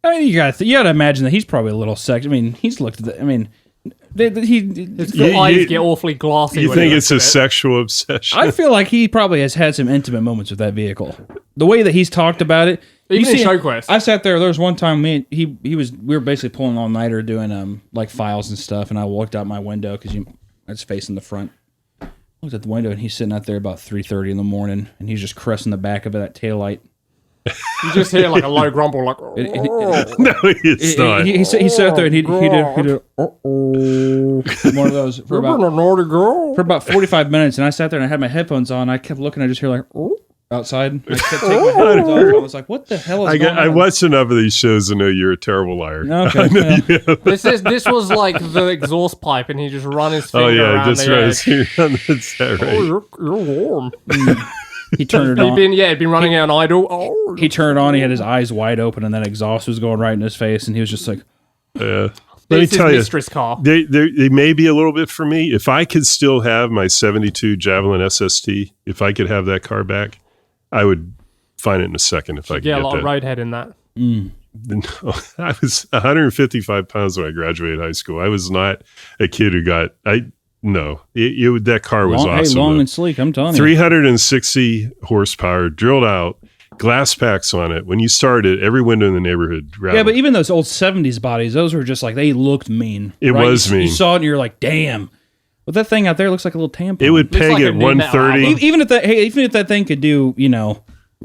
I mean, you gotta imagine that he's probably a little sex. I mean, he's looked at the. I mean, His You- eyes you- get awfully glassy. You when he think looks it's a at it. sexual obsession? I feel like he probably has had some intimate moments with that vehicle. The way that he's talked about it. Even in see- ShowQuest. I sat there. There was one time we were basically pulling all nighter doing like files and stuff, and I walked out my window because I was facing the front. I looked at the window, and he's sitting out there about 3:30 in the morning, and he's just caressing the back of that taillight. You just hear like a low grumble, like. No, it's not. He sat there and he did one of those for about naughty girl. for about 45 minutes, and I sat there and I had my headphones on. I kept looking. I just hear like outside. I kept taking my headphones off. And I was like, "What the hell is going I on?" watched enough of these shows to know you're a terrible liar. Okay. Yeah. This was like the exhaust pipe, and he just run his finger Oh yeah, around just the edge. right. That's that right. Oh, you're warm. He turned it He'd on. been running on idle. Oh, He turned it on. He had his eyes wide open, and that exhaust was going right in his face, and he was just like, Yeah. Let me it's his tell you, mistress car. they may be a little bit for me. If I could still have my 72 Javelin SST, if I could have that car back, I would find it in a second if I could Get get a lot of that. roadhead in that. No, I was 155 pounds when I graduated high school. I was not a kid who got. That car was awesome. long though. and sleek, I'm telling you. 360 horsepower, drilled out, glass packs on it. When you started, every window in the neighborhood rattled. Yeah, but even those old 70s bodies, those were just like, they looked mean. It was You mean. saw it and you're like, damn. But that thing out there looks like a little tampon. It would Looks peg like a at new metal 130. album. Even if that thing could do,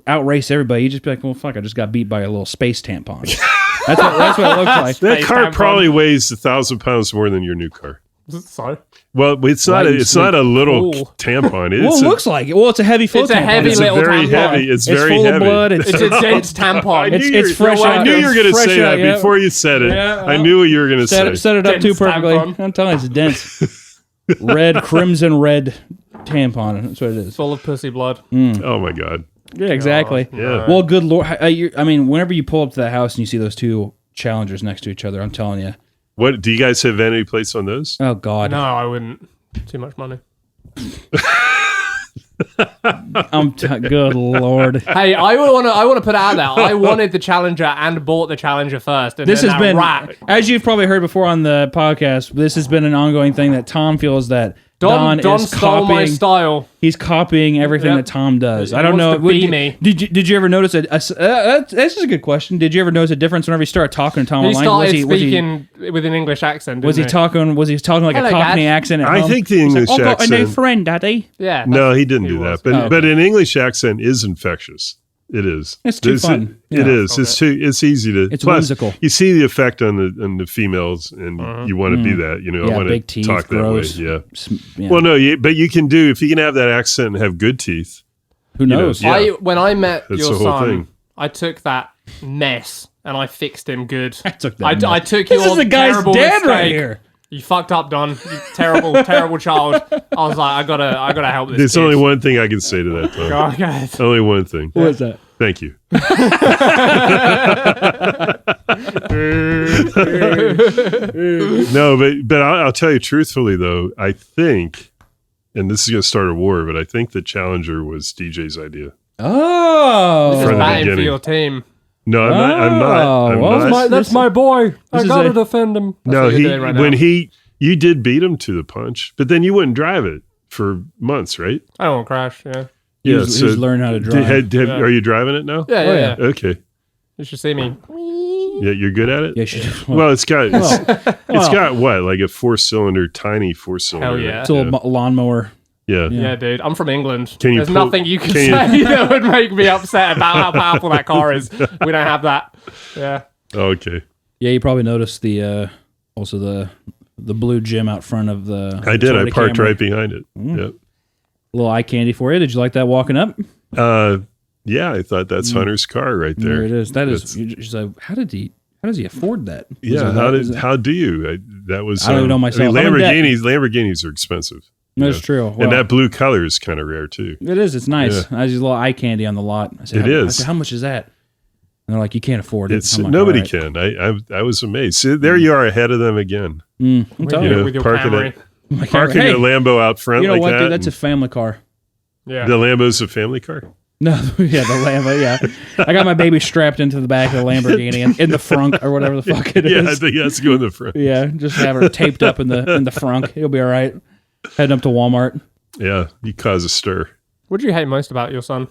outrace everybody, you'd just be like, well, fuck, I just got beat by a little space tampon. That's what it looks like. That Space car tampon. probably weighs 1,000 pounds more than your new car. So Well, it's not. Light and It's not a little Cool. tampon. Well, It's it looks like it. Well, it's a heavy flow It's a tampon. heavy It's little very tampon. heavy. It's very full heavy. of blood. it's a dense tampon. It's fresh I out. knew you were going to Fresh say out, that yeah. before you said it. Yeah, I knew what you were going to say. Set it up too Dense perfectly. tampon. I'm telling you, it's dense. Red, crimson red tampon. That's what it is. Full of pussy blood. Oh my god. Yeah, exactly. Yeah. Well, good lord. I mean, whenever you pull up to that house and you see those two Challengers next to each other, I'm telling you. What do you guys have vanity plates on those? Oh God. No, I wouldn't. Too much money. Good lord. Hey, I want to put out there. I wanted the Challenger and bought the Challenger first. And This then has that been, rat. as you've probably heard before on the podcast, this has been an ongoing thing that Tom feels that Don Don is stole my copying. style. He's copying everything Yep. that Tom does. He I don't wants know. to be me. Did you ever notice this is a good question. Did you ever notice a difference whenever you started talking to Tom He online? started speaking with an English accent. Was he didn't talking? Was he talking like Hello, a Cockney Dad. accent? At I home? think the English I've got a new accent. friend, Daddy. Yeah. No, he didn't do was. that. But Oh, okay. but an English accent is infectious. It is. It's too fun. It Yeah. is. It's too. It's easy to. It's plus, whimsical. You see the effect on the females, and you want to be that. I Yeah, want big to teeth, talk gross. that way. Yeah. Yeah. Well, no, but you can do if you can have that accent and have good teeth. Who knows? yeah. When I met That's your the whole son, thing. I took that mess and I fixed him good. I took that I mess. took This your is the guy's terrible dad mistake. right here. You fucked up, Don. You terrible, terrible child. I was like, I gotta help this. There's kid. only one thing I can say to that, Tom. Oh, okay. Only one thing. What was that? Thank you. No, but I'll tell you truthfully though, I think, and this is going to start a war, but I think the Challenger was DJ's idea. Oh, Just From the batting for beginning. your team. No, I'm not. I'm not. I'm well, not. That's my boy. I is gotta a- defend him. That's No, what you're he doing right when now. you did beat him to the punch, but then you wouldn't drive it for months, right? I don't want to crash. Yeah. he was learning how to drive. Yeah. Are you driving it now? Yeah, Oh, yeah, yeah. yeah. Okay. You should see me. Yeah, you're good at it. Yeah, she just, Well, it's got it's well. got what, like a 4-cylinder, tiny 4-cylinder. Hell yeah. it's a little lawnmower. Yeah. Yeah, dude. I'm from England. Can you There's pull- nothing you can can say that would make me upset about how powerful that car is. We don't have that. Yeah. Okay. Yeah, you probably noticed the also the blue gym out front of the. I did. I Toyota parked Camry. right behind it. A little eye candy for you. Did you like that walking up? Yep. Yeah, I thought that's Hunter's car right there. There it is. That is. That's- She's like, how does he afford that? Was Yeah. it How that- did? How do you? That was. I don't even know myself. I'm in debt. Lamborghinis are expensive. That's Yeah. true. Well, And that blue color is kind of rare too. it is. It's nice. I just a little eye candy on the lot. I said, It I is. said, how much is that? And they're like, you can't afford it. It's I'm like, nobody all right. can. I was amazed. See, there you are ahead of them again. I'm telling You you. know, With your parking Camry. it. Like, Parking hey, your Lambo out front you know like what, that. dude? That's a family car. Yeah. The Lambo's a family car. No, yeah, the Lambo, yeah. I got my baby strapped into the back of the Lamborghini in the frunk or whatever the fuck it is. Yeah, I think that's going in the front. Yeah, just have her taped up in the frunk. He'll be all right. Heading up to Walmart. Yeah, you cause a stir. What do you hate most about your son?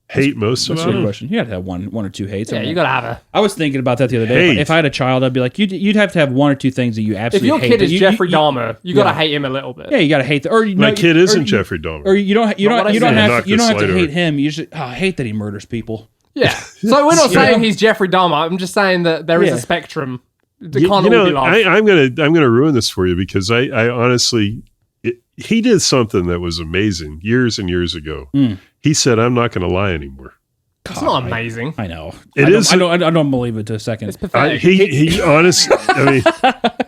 Hate most That's a about good him? question. You got to have one or two hates. Yeah, you gotta have a. I was thinking about that the other day. Hate. If I had a child, I'd be like, you'd have to have one or two things that you If absolutely your hate. kid that is you- Jeffrey you- Dahmer, you gotta Yeah. hate him a little bit. Yeah, you got to hate. My kid isn't Jeffrey Dahmer. Or you don't what I have said. Knock you don't this have to light over. hate him. You just I hate that he murders people. Yeah. So we're not saying he's Jeffrey Dahmer. I'm just saying that there is Yeah. a spectrum. It You can't all be know, love. I'm gonna ruin this for you because I honestly, he did something that was amazing years and years ago. He said, "I'm not going to lie anymore." It's not amazing. I know. It is- I don't believe it to a second. It's pathetic. He honestly,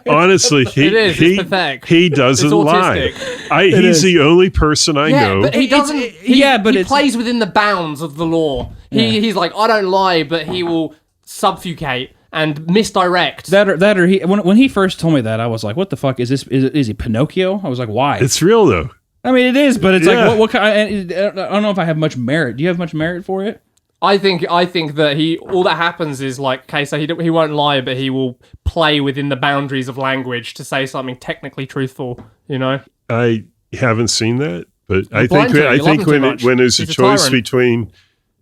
honestly, It is, it's pathetic. he doesn't It's lie. autistic. He's the only person I yeah, know. but he doesn't. but he it's- plays within the bounds of the law. He's like, I don't lie, but he will subfugate and misdirect. That or he when he first told me that, I was like, what the fuck is this? Is he Pinocchio? I was like, why? It's real though. I mean, it is, but it's Yeah. like what kind? I don't know if I have much merit. Do you have much merit for it? I think that all that happens is like, okay, so he won't lie, but he will play within the boundaries of language to say something technically truthful. You know. I haven't seen that, but I blind think to it. You love him too much. when there's a He's a choice tyrant. between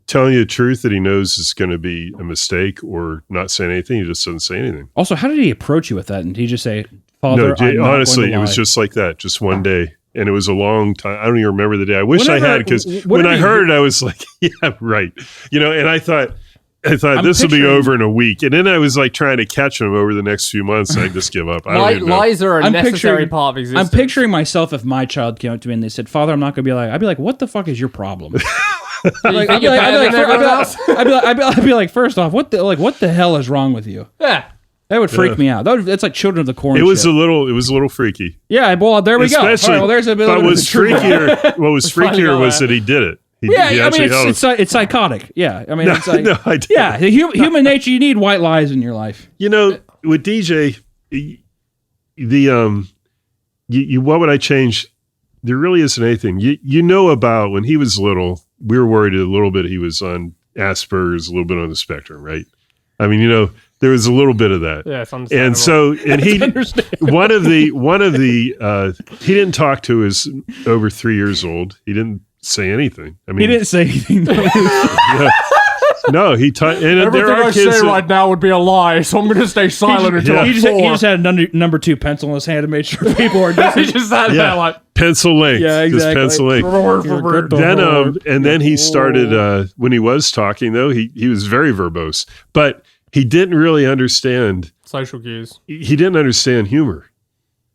telling you the truth that he knows is going to be a mistake or not saying anything, he just doesn't say anything. Also, how did he approach you with that? And did he just say, "Father, No, I'm not honestly, going to it was lie." just like that, just one day. And it was a long time. I don't even remember the day. I wish I Whenever- had, because what when did I he- heard it, I was like, yeah, right. And I thought this will be picturing- over in a week. And then I was like trying to catch him over the next few months. I just give up. I don't even know. Lies are a I'm necessary picturing- part of existence. I'm picturing myself if my child came up to me and they said, "Father, I'm not going to be like." I'd be like, "What the fuck is your problem?" I'd be like, first off, what the hell is wrong with you? Yeah. That would freak me out. That's like Children of the Corn. It was shit. a little freaky. Yeah, well, there we go. All Especially, right, well, there's a bit but of what was freakier, finally got was that. that he did it. He Yeah, I mean, actually held it's psychotic. Yeah, I mean, No, it's like, no, I didn't. yeah, human nature. You need white lies in your life. With DJ, what would I change? There really isn't anything. About when he was little, we were worried a little bit he was on Asperger's, a little bit on the spectrum, right? I mean, there was a little bit of that. Yeah, it's understandable. And so, and he, one of the, he didn't talk to his over 3 years old. He didn't say anything. I mean, He didn't say anything. no, he taught, and Everything there are I kids say that- right now would be a lie, so I'm going to stay silent until Yeah. I'm He just four. had a number 2 pencil in his hand to make sure people are He just. just sat there like, pencil length. Yeah, Just exactly. pencil length. Then he started, when he was talking though, he was very verbose, but he didn't really understand, social cues. he didn't understand humor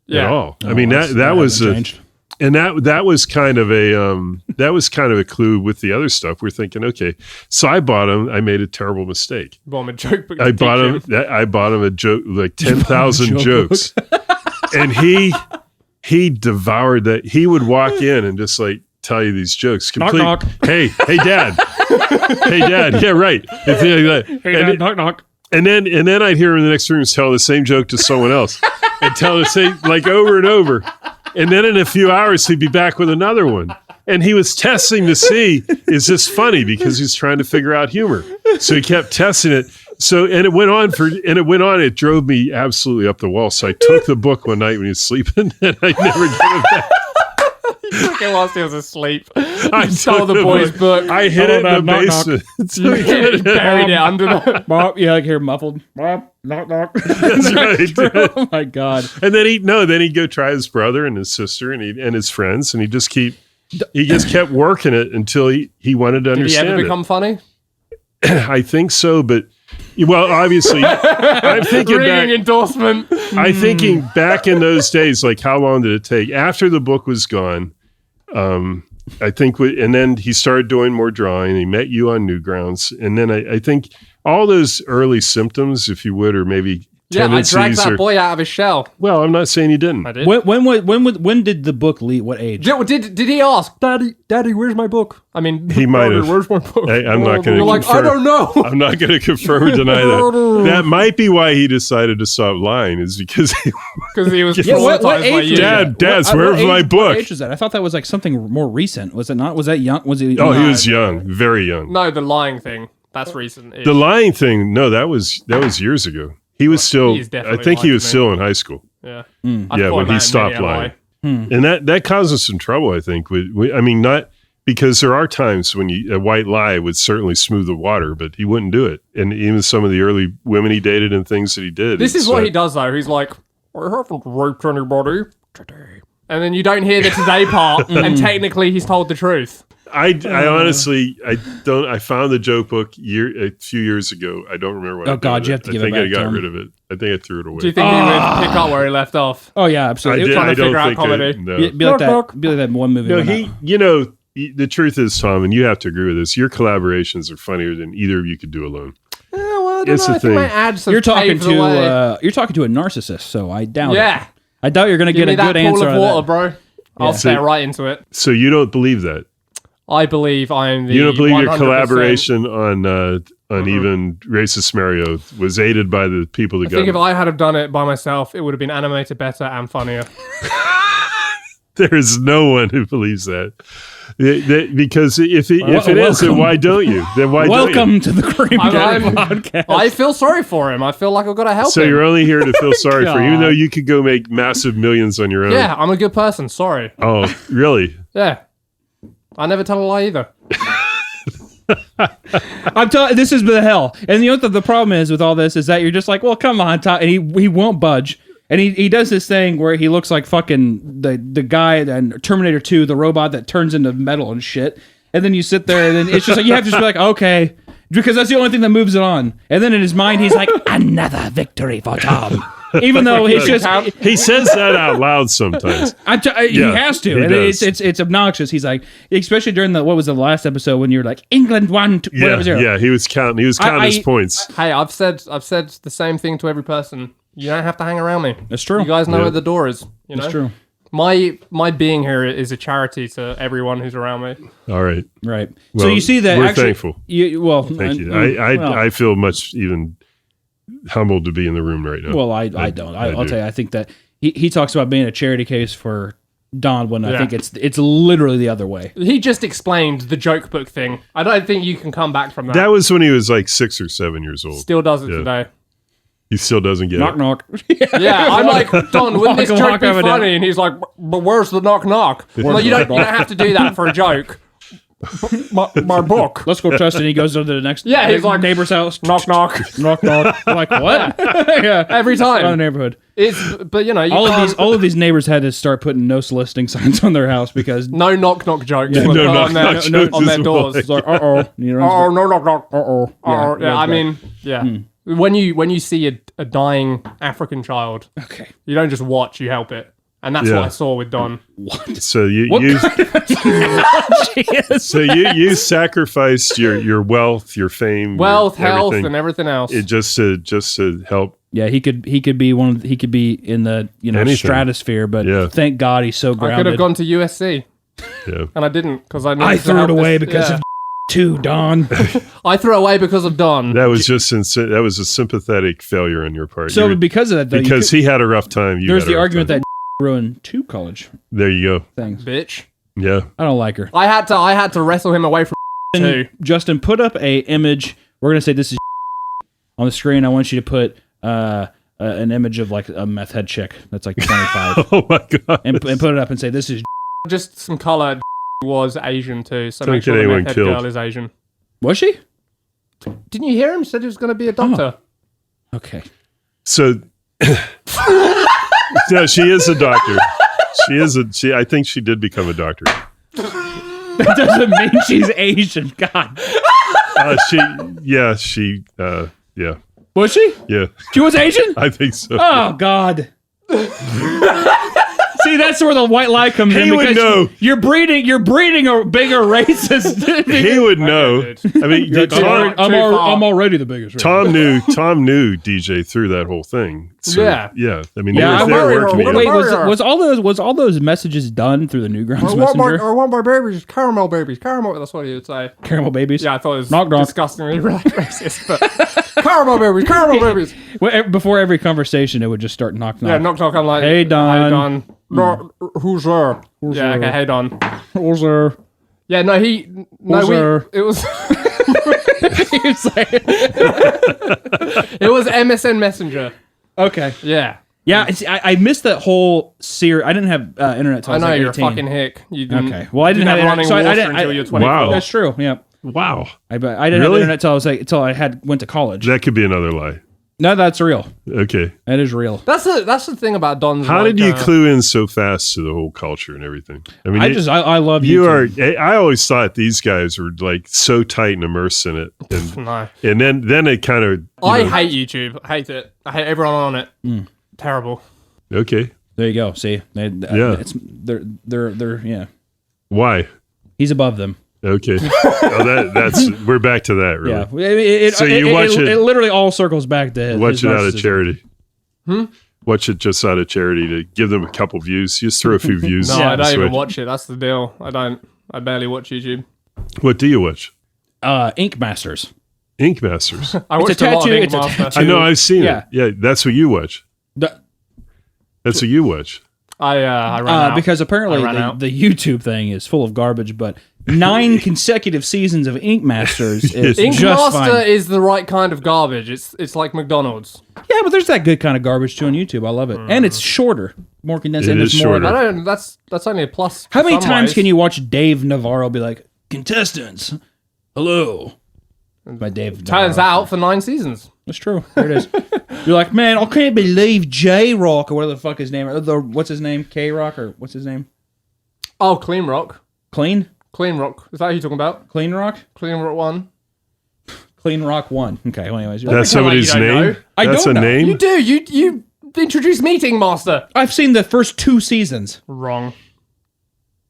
at Yeah. all. I mean, that was changed. and that was kind of a clue with the other stuff. We're thinking, okay, so I made a terrible mistake. Bought him a joke book. I to bought teach him. I bought him a joke, like 10,000 joke jokes. And he devoured that. He would walk in and just like tell you these jokes. knock. Hey, dad. Hey, dad. Yeah, right. And things like that. Hey, Dad, knock knock. And then I'd hear him in the next room tell the same joke to someone else and tell the same, like over and over. And then in a few hours, he'd be back with another one. And he was testing to see, is this funny? Because he's trying to figure out humor. So he kept testing it. So, and it went on, it drove me absolutely up the wall. So I took the book one night when he was sleeping and I never gave it back. Took it whilst he was asleep. I Stole took the boy's book. I hid it in the Knock, knock. basement. He buried it under the. Bob, yeah, I hear muffled. Bob, knock knock. That's right. Oh my god. And then he'd go try his brother and his sister and his friends, and he just kept working it until he wanted to Did he understand ever it. become funny? I think so, but well, obviously, I'm thinking Ringing back. endorsement. I'm thinking back in those days, like how long did it take after the book was gone? I think, and then he started doing more drawing. He met you on Newgrounds, and then I think all those early symptoms, if you would, or maybe Yeah, I dragged tendencies that or boy out of his shell. well, I'm not saying you didn't. I did. When did the book leave? What age? Did he ask, Daddy, where's my book? I mean, He might Daddy, have. Where's my book? Hey, I'm not gonna You're like, I confirm. don't know. I'm not going to confirm or deny that. That might be why he decided to stop lying, is because Because he was Yeah, what traumatized by age you. was Dad, that? Dad, What where's my age- book? What age was that? I thought that was like something more recent. Was it not? Was that young? Was he? oh, he was young, very young. No, the lying thing. That's recent. The lying thing, no, that was years ago. He was still, he's definitely I think he lied was to me. still in high school. Yeah. Yeah, when he stopped lying. Hmm. And that causes some trouble, I think. I mean, not because there are times when a white lie would certainly smooth the water, but he wouldn't do it. And even some of the early women he dated and things that he did. This is it's, what he does, though. He's like, I haven't raped anybody today. And then you don't hear the today part, and technically he's told the truth. I honestly, I found the joke book a few years ago. I don't remember what. Oh, I did God, with you have to give it I think I back got to him. rid of it. I think I threw it away. Do you think he would pick up where he left off? Oh yeah, I absolutely. did. trying to I don't figure out think comedy. no. Be like Knock, that. Be like that one movie. No, when the truth is, Tom, and you have to agree with this. Your collaborations are funnier than either of you could do alone. Yeah, well, I don't It's know. the I think my thing. ads have you're talking paved the way. to a narcissist, so I doubt it. Yeah. I doubt you're going to Give get me a that good pool answer of out water, of that. bro. I'll Yeah. stay right into it. So you don't believe that? I believe I'm the You don't believe your 100%. collaboration on even Racist Mario was aided by the people that I think if got I had have done it by myself, it would have been animated better and funnier. There is no one who believes that. Because if it is, then welcome. why don't you? Then why don't Welcome to the Cream Guy I'm- podcast. I feel sorry for him. I feel like I've got to help you? So him. you're only here to feel sorry for him, even God. though you could go make massive millions on your own. Yeah, I'm a good person. Sorry. Oh, really? Yeah. I never tell a lie either. I'm telling this is the hell. And you know what the problem is with all this is that you're just like, well, come on, Todd. And he won't budge. And he does this thing where he looks like fucking the guy in Terminator 2, the robot that turns into metal and shit. And then you sit there and then it's just like, you have to just be like, okay. Because that's the only thing that moves it on. And then in his mind, he's like, another victory for Tom. Even though it's just... He says that out loud sometimes. He has to. he And does. it's obnoxious. He's like, especially during what was the last episode when you were like, England won, Yeah, 0. yeah. He was counting. He was counting his points. Hey, I've said the same thing to every person. You don't have to hang around me. That's true. You guys know Yeah. where the door is. You know? That's true. My being here is a charity to everyone who's around me. All right. Right. So Well, you see that we're actually, thankful. Thank Thank you. I feel much even humbled to be in the room right now. Well, I don't. I'll do. tell you. I think that he talks about being a charity case for Don when I Yeah. think it's literally the other way. He just explained the joke book thing. I don't think you can come back from that. That was when he was like 6 or 7 years old. Still does it Yeah. today. He still doesn't get Knock it. knock. Yeah, I'm like, Don, wouldn't this Walk joke be over there. funny? And he's like, but where's the knock knock? Well, you don't have to do that for a joke. My book. Let's go trust. And he goes to the next Yeah, he's like, neighbor's house. Knock knock. Knock knock. I'm like what? Yeah. Every Around the time. neighborhood. But you know, you can't- All of these neighbors had to start putting no soliciting signs on their house because no knock knock jokes No on knock their, knock no, jokes on their as doors. well. it's like you know. Oh, no knock knock. Uh-oh. Oh, yeah, I right. mean, yeah. When you see a dying African child, Okay. you don't just watch, you help it. And that's Yeah. what I saw with Don. So you Yes. so you sacrificed your wealth, your fame, Wealth, your health, everything, and everything else. just to help. Yeah, he could be he could be in the Anything. stratosphere, but Yeah. thank God he's so I could grounded. have gone to USC, Yeah. and I didn't because I needed I to threw it help away this- because yeah. of too, Don. I threw it away because of Don. That was just that was a sympathetic failure on your part. So You were- because of that, though, because he had a rough time. You there's had a the rough argument time. that ruined 2 college There you go. things. Bitch. Yeah. I don't like her. I had to wrestle him away from too. Justin, put up a image. We're gonna say this is on the screen. I want you to put an image of like a meth head chick that's like 25, Oh my god. and put it up and say this is. Just some color was Asian too, so Don't make sure get the anyone meth head killed. girl is Asian. Was she? Didn't you hear him? Said he was going to be a doctor. Okay. So no, she is a doctor. I think she did become a doctor. That doesn't mean she's Asian. God. Yeah. Was she? Yeah. She was Asian? I think so. Oh God. See, that's where the white lie comes in. He would because know. You're breeding a bigger racist. He would know. I mean, I'm already the biggest. Tom knew DJ through that whole thing. So, Yeah. I mean, Yeah, they were working Wait, together. was all those messages done through the Newgrounds Messenger? I want my babies, caramel babies, caramel. That's what he would say. Caramel babies. Yeah, I thought it was Knock, knock. disgustingly racist, but caramel babies, caramel babies. Well, before every conversation, it would just start knock knock. Yeah, knock knock. I'm like, Hey, Don. Hey Don. No, who's there? Yeah, okay. Hey Don. Who's there? Yeah, no, it was. It was MSN Messenger. Okay. Yeah. Yeah, I missed that whole series. I didn't have internet till I I was know like you're 18. a fucking hick. You didn't. Okay. Well, I didn't have running internet, so I water didn't. until you're 24. Wow. That's true. Yeah. Wow. I didn't have Really? internet till I went to college. That could be another lie. No, that's real. Okay. That is real. That's the thing about Don's. How like, did you clue in so fast to the whole culture and everything? I mean, I love you YouTube. are. I always thought these guys were like so tight and immersed in it, and No. and then it kind of. I hate YouTube. I hate it. I hate everyone on it. Terrible. Okay. There you go. See, Yeah. they're yeah. Why? He's above them. Okay. That's we're back to that. Really. Yeah. So you watch it- It literally all circles back to his Watch it out of narcissism. charity. Watch it just out of charity to give them a couple views. Just throw a few views. No, I don't this even way. watch it. That's the deal. I don't. I barely watch YouTube. What do you watch? Ink Masters. Ink Masters. I It's watched a a lot of tattoo- Ink it's a Master. tattoo. I know. I've seen Yeah. it. Yeah, that's what you watch. The- That's what you watch. I ran out. because apparently I ran out. the YouTube thing is full of garbage, but 9 consecutive seasons of Ink Masters is Ink just Master fine. is the right kind of garbage. It's like McDonald's. Yeah, but there's that good kind of garbage too on YouTube. I love it, and it's shorter, more condensed. It and is it's more shorter. I don't. That's only a plus. How many some times ways. can you watch Dave Navarro be like, contestants, hello? By Dave Turns Navarro. out for 9 seasons. That's true. There it is. You're like, man, I can't believe J-Rock or whatever the fuck his name is. What's his name? K-Rock or what's his name? Oh, Clean Rock. Clean? Clean Rock. Is that who you're talking about? Clean Rock? Clean Rock 1. Clean Rock 1. Okay, well anyways. That's pretend like somebody's you don't name. know. I That's don't a know. name. You do. You introduced Meeting Master. I've seen the first 2 seasons. Wrong.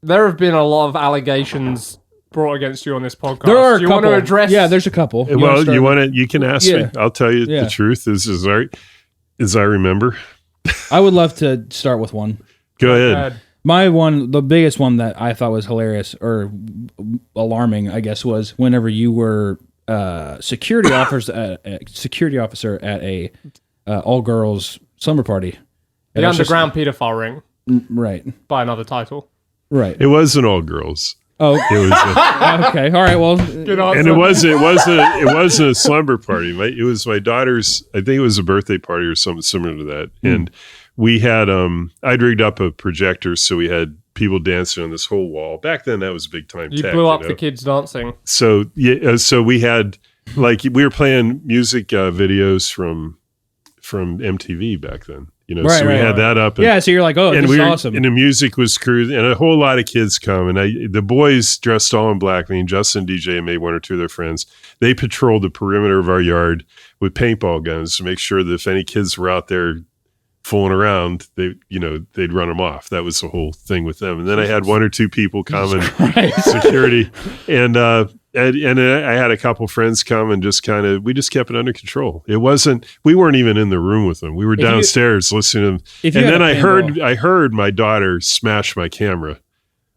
There have been a lot of allegations brought against you on this podcast. There are a you couple. want to address? Yeah, there's a couple. Well, you want to? You can ask Yeah. me. I'll tell you Yeah. the truth. As I remember. I would love to start with one. Go ahead. My one, the biggest one that I thought was hilarious or alarming, I guess, was whenever you were security officer at a all girls summer party. The And it's just- Underground Pedophile Ring right, by another title. right. It wasn't all girls. Oh, It was. okay, all right. Well, And it wasn't a slumber party. It was my daughter's. I think it was a birthday party or something similar to that. And we had I'd rigged up a projector, so we had people dancing on this whole wall. Back then, that was big time. You tech, blew up know? the kids dancing. So yeah, so we had we were playing music videos from MTV back then. Right, so we right, had right. that up. And, yeah. So you're like, oh, and this we is were, awesome. and the music was cruising, and a whole lot of kids come, and the boys dressed all in black. I mean, Justin and DJ made 1 or 2 of their friends. They patrolled the perimeter of our yard with paintball guns to make sure that if any kids were out there fooling around, they'd run them off. That was the whole thing with them. And then I had 1 or 2 people come and security, and I had a couple friends come and we just kept it under control. We weren't even in the room with them. We were downstairs listening to them. If you And had then a I heard my daughter smash my camera.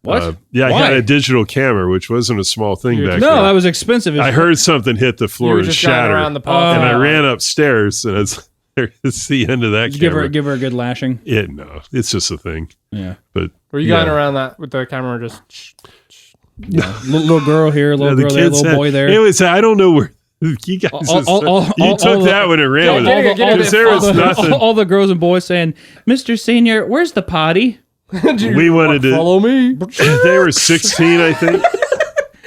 What? Yeah, I Why? had a digital camera, which wasn't a small thing back No, then. that was expensive. I heard something hit the You floor were and just going shatter. around the And party. I ran upstairs, and it's the end of that give camera. her a good lashing. No, it's just a thing. Yeah. But Were you yeah. going around that with the camera just... Little girl here, little The girl there, kids little had- boy there. It was. I don't know where you guys. You took that one and ran with get it. it, get it. Because there was nothing. all the girls and boys saying, "Mr. Senior, where's the potty?" We wanted to. Follow me. They were 16, I think.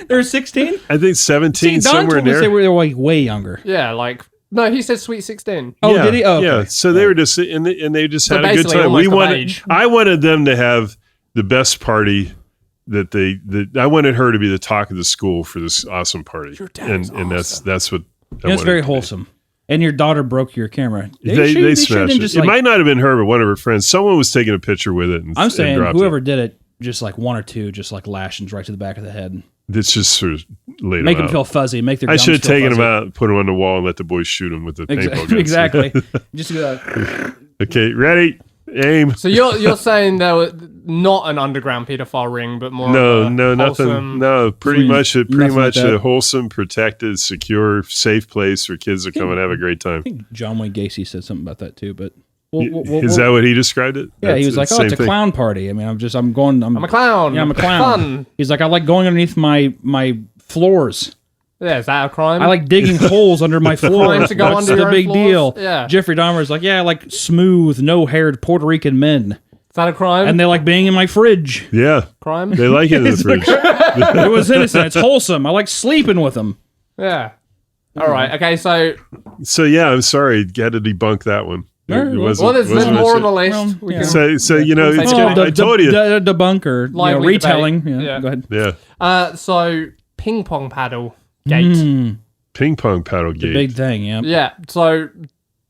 They were 16. I think 17, See, Don somewhere in told us they there. were like way younger. Yeah, like... No, he said Sweet 16. Oh, yeah, did he? Oh, okay. yeah. So they were just and they just So had a good basically time. almost of age. I wanted them to have the best party I wanted her to be the talk of the school for this awesome party. Your dad is and that's what I And it's wanted very it to be. wholesome. and your daughter broke your camera. They shouldn't smashed it. just, It might not have been her, but one of her friends. Someone was taking a picture with it. I'm saying and dropped whoever it. did it, just like one or two, just like lashings right to the back of the head. It's just sort of laid Make them them out. feel fuzzy. Make their I gums should have feel taken fuzzy. them out, put them on the wall, and let the boys shoot them with the paintball guns. Exactly. Just do that. Okay, ready? Aim. So you're saying there was not an underground pedophile ring, but more No, of a no, nothing. wholesome- No, pretty Sweet. much Nothing like a that. wholesome, protected, secure, safe place where kids will come and have a great time. I think John Wayne Gacy said something about that too, but Is that what he described it? yeah, he was like, That's "Oh, it's the a same thing. clown party." I mean, I'm I'm a clown. Yeah, I'm a clown. Fun. He's like, "I like going underneath my floors. Yeah, is that a crime? I like digging holes under my floors. to go What's under the your own big floors? deal?" Yeah. Jeffrey Dahmer's like, "Yeah, I like smooth, no-haired Puerto Rican men, Is that a crime? and they like being in my fridge. Yeah, crime? they like it in the fridge. It was innocent. It's wholesome. I like sleeping with them." Yeah. All right. Okay. So, So yeah, I'm sorry, had to debunk that one. Alright, It well, wasn't- well, there's wasn't more on much- the list. Well, we yeah. can, So you know, Well, it's the- gonna, I told you. The debunker, Lively retelling. debate. Yeah, Yeah. go ahead. Yeah, so ping pong paddle gate. ping pong paddle gate. Big thing, yeah. Yeah. So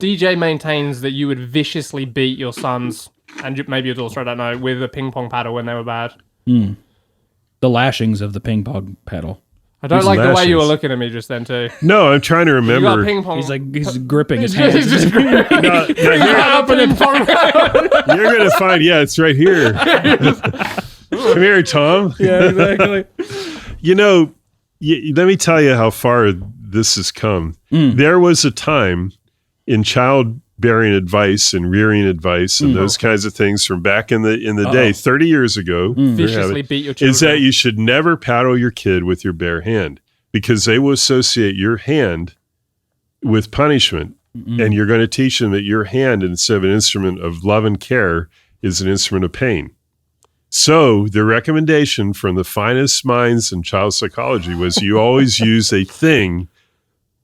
DJ maintains that you would viciously beat your sons and maybe your daughter, I don't know, with a ping pong paddle when they were bad. The lashings of the ping pong paddle. I don't These like the way you were lashings. looking at me just then too. No, I'm trying to You got remember. ping pong. He's gripping his hands. He's just No, no, you got a ping pong paddle. you're gonna find. Yeah, it's right here. Come here, Tom. yeah, exactly. You know, let me tell you how far this has come. There was a time in childbearing advice and rearing advice and those kinds of things from back in the day, 30 years ago. Viciously beat your children. Is that you should never paddle your kid with your bare hand because they will associate your hand with punishment. And you're going to teach them that your hand, instead of an instrument of love and care, is an instrument of pain. So the recommendation from the finest minds in child psychology was you always use a thing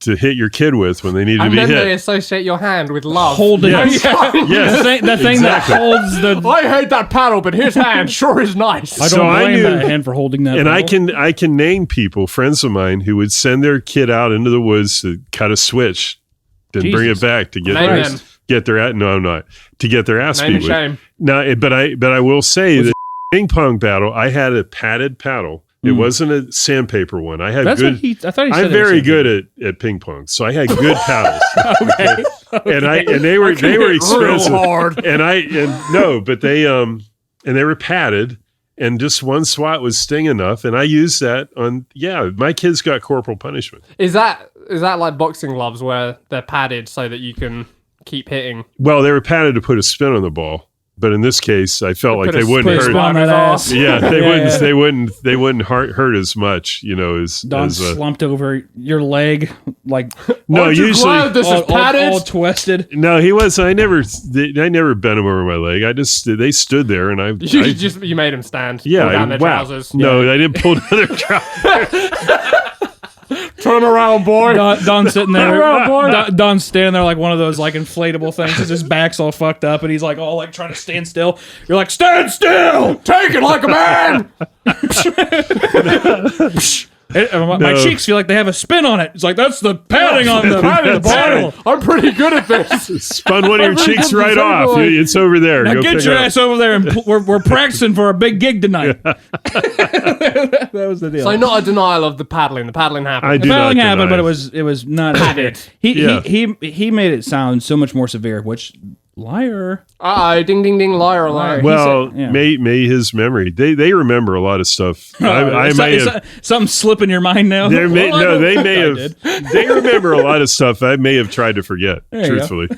to hit your kid with when they need to and be then they hit. associate your hand with love. Holding Yes. Yes. the thing that holds the. I hate that paddle, but his hand sure is nice. I So don't I blame knew- that hand for holding that. And paddle. I can name people, friends of mine, who would send their kid out into the woods to cut a switch, then bring it Jesus. back to get Name their, them. get their ass. No, I'm not to get their ass Name beat and with. shame. No, but I will say that ping pong paddle. I had a padded paddle. It wasn't a sandpaper one. I had That's good. what he. I thought he said. I'm very good at ping pong, so I had good paddles. And they were expensive. Real hard. And they were padded, and just one swat was sting enough, and I used that on. Yeah, my kids got corporal punishment. Is that like boxing gloves where they're padded so that you can keep hitting? Well, they were padded to put a spin on the ball, but in this case, I felt like Put a they wouldn't Put a hurt. spin on that ass. Yeah, they Yeah, wouldn't. yeah. They wouldn't hurt as much. You know, as Don slumped over your leg, like no. Aren't you Usually, glad this is padded? all twisted. no. He was. I never bent him over my leg. They stood there, and I You made him stand. yeah. Pull down their wow. trousers. No, I didn't pull down their trousers. Turn around, boy. Don's sitting there. Around, boy. Don's standing there like one of those like inflatable things. His back's all fucked up, and he's like all like trying to stand still. You're like, stand still. Take it like a man. My No. cheeks feel like they have a spin on it. It's like that's the padding on the Padded, paddle. boy. I'm pretty good at this. Spun one of your really cheeks good right design, off. boy. It's over there. Now Go get pick your it up. ass over there, and we're practicing for a big gig tonight. That was the deal. So not a denial of the paddling. The paddling happened. I do The not paddling happened, deny but it was not as severe. Padded. Yeah. He made it sound so much more severe. Which liar? Uh-oh, ding, ding, ding, liar, liar. Well, said- yeah. may his memory. They remember a lot of stuff. I may have. Something slip in your mind now. They may, Well, I no, don't they think may I have. did. They remember a lot of stuff I may have tried to forget. you go. Truthfully,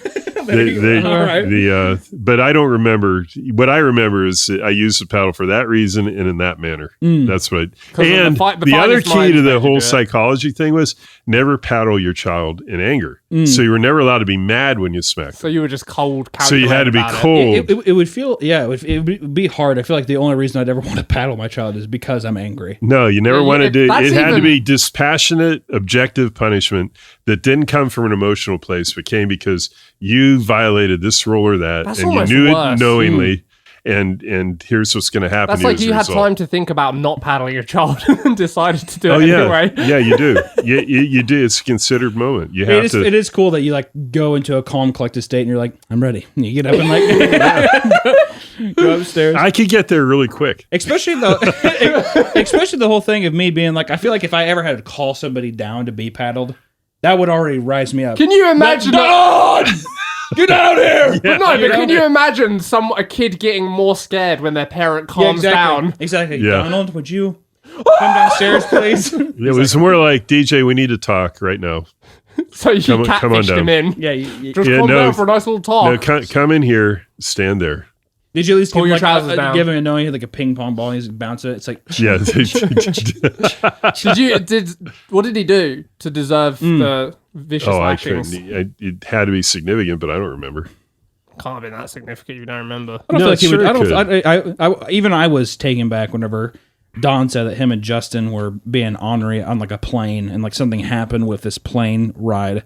All right. but I don't remember. What I remember is I used the paddle for that reason and in that manner. That's what. And the the other finest key minds to made the you whole do it. psychology thing was never paddle your child in anger. So you were never allowed to be mad when you smacked. So you were just cold. So you had to be calculated about it. cold. It would feel it would be hard. I feel like the only reason I'd ever want to paddle my child is because I'm angry. No, you never Yeah, wanted to. that's It had to even- be dispassionate, objective punishment that didn't come from an emotional place, but came because you violated this rule or that, That's and you almost knew worse. it knowingly. and here's what's going to happen. That's to you like as a you had result. time to think about not paddling your child and decided to do Oh it yeah, anyway. yeah, you do. You do. It's a considered moment. You have to. It is cool that you like go into a calm, collected state, and you're like, I'm ready. And you get up and like go upstairs. I could get there really quick. Especially the whole thing of me being like, I feel like if I ever had to call somebody down to be paddled, that would already rise me up. Can you imagine? Get out here! But no, but can you imagine a kid getting more scared when their parent calms down? Exactly. Yeah. Donald, would you come downstairs, please? It was more like, DJ, we need to talk right now. So you Come on catfished down. him in. Yeah. Just Yeah, calm no. down for a nice little No, talk. come in here. Stand there. Did you at least Pull give, your like, trousers down. give him a knowing like a ping pong ball and he's bouncing it? It's like, Yeah. What did he do to deserve the vicious I lashings? couldn't. It had to be significant, but I don't remember. Can't have been that significant. You don't remember. I don't No, feel like he would. sure I it don't. Even I was taken back whenever Don said that him and Justin were being ornery on like a plane, and like something happened with this plane ride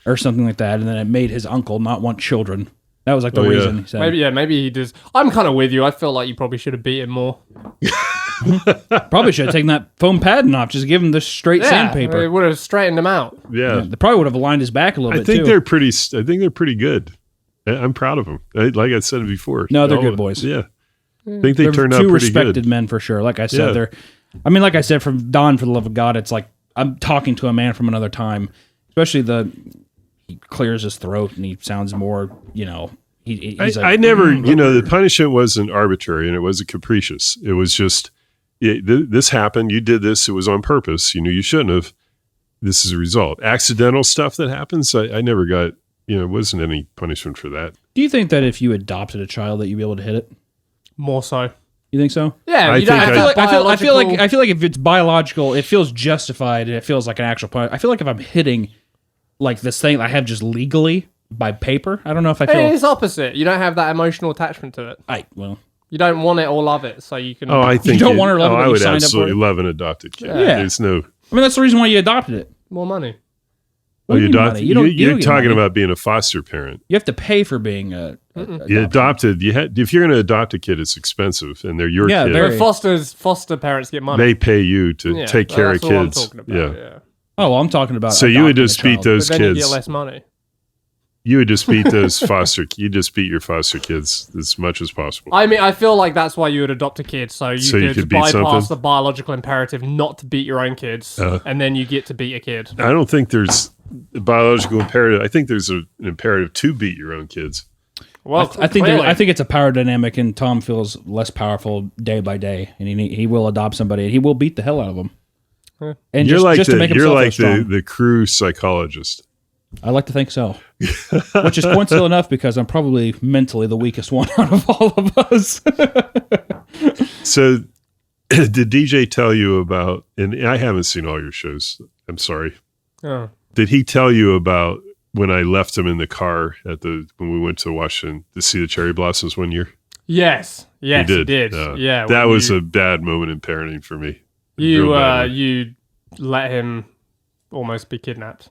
or something like that, and then it made his uncle not want children. That was like the Oh, yeah. reason. He said. Maybe he does. I'm kind of with you. I feel like you probably should have beat him more. Probably should have taken that foam padding off. Just give him the straight It sandpaper. would have straightened him out. Yeah. They probably would have aligned his back a little I bit think too. they're pretty. I think they're pretty good. I'm proud of them. Like I said before. No, they're good boys. Yeah. I think they They're turned out two pretty respected good. men for sure. Like I said, Yeah. they're. I mean, like I said, from Don, for the love of God, it's like I'm talking to a man from another time. Especially he clears his throat and he sounds more, He's like, I never, the punishment wasn't arbitrary and it wasn't capricious. It was just, this happened. You did this. It was on purpose. You knew you shouldn't have. This is a result. Accidental stuff that happens, I never got, it wasn't any punishment for that. Do you think that if you adopted a child that you'd be able to hit it? More so. You think so? Yeah, I think I feel like if it's biological, it feels justified and it feels like an actual punishment. I feel like if I'm hitting like this thing I have just legally by paper, I don't know if I feel. It's opposite. You don't have that emotional attachment to it. You don't want it or love it, so you can. Oh, I think don't want her to love it, I but you would signed up for absolutely it? love an adopted kid. Yeah. There's no. I mean, that's the reason why you adopted it. more money. What do you mean adopt, money? You don't you're get talking money. about being a foster parent. You have to pay for being a You adopted. If you're going to adopt a kid, it's expensive, and they're your Yeah, kid. very- Foster parents get money. They pay you to Yeah, take care of that's all I'm kids. talking about, yeah. Oh, well, I'm talking about. So you would adopting a just beat child. those But then you kids. get less money. You would just beat those you just beat your foster kids as much as possible. I mean, I feel like that's why you would adopt a kid, so you could beat bypass something? the biological imperative not to beat your own kids, and then you get to beat a kid. I don't think there's a biological imperative. I think there's an imperative to beat your own kids. Well, I think clearly. I think it's a power dynamic, and Tom feels less powerful day by day, and he will adopt somebody, and he will beat the hell out of them. And You're like just to make himself feel strong. the crew psychologist. I like to think so, which is coincidental enough because I'm probably mentally the weakest one out of all of us. So, did DJ tell you about? And I haven't seen all your shows. I'm sorry. Oh. Did he tell you about when I left him in the car when we went to Washington to see the cherry blossoms one year? Yes, he did. Yeah, that when was you, a bad moment in parenting for me. you. Real bad one. You let him almost be kidnapped.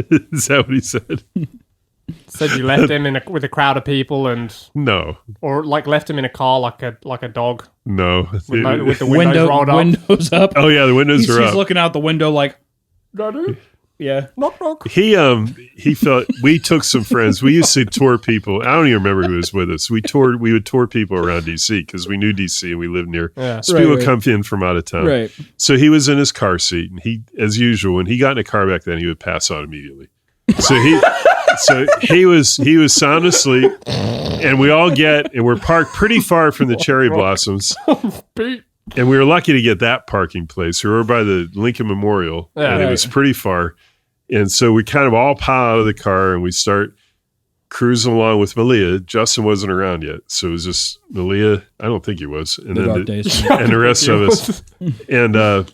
Is that what he said? Said you left him with a crowd of people No, or like left him in a car like a dog no. with the windows rolled up. Windows up. Oh yeah, the windows he's are up. looking out the window like, Daddy, yeah. knock knock. He felt we took some friends. We used to tour people. I don't even remember who was with us. We would tour people around DC because we knew DC and we lived near. Yeah. So people would right. come in from out of town. Right. So he was in his car seat, and he, as usual, when he got in a car back then, he would pass out immediately. So he was sound asleep, and we're parked pretty far from the cherry blossoms. Pete. And we were lucky to get that parking place. We were by the Lincoln Memorial, Yeah, and it was pretty far. And so we kind of all pile out of the car, and we start cruising along with Malia. Justin wasn't around yet, so it was just Malia. I don't think he was, and The then dark days. and the rest of us. And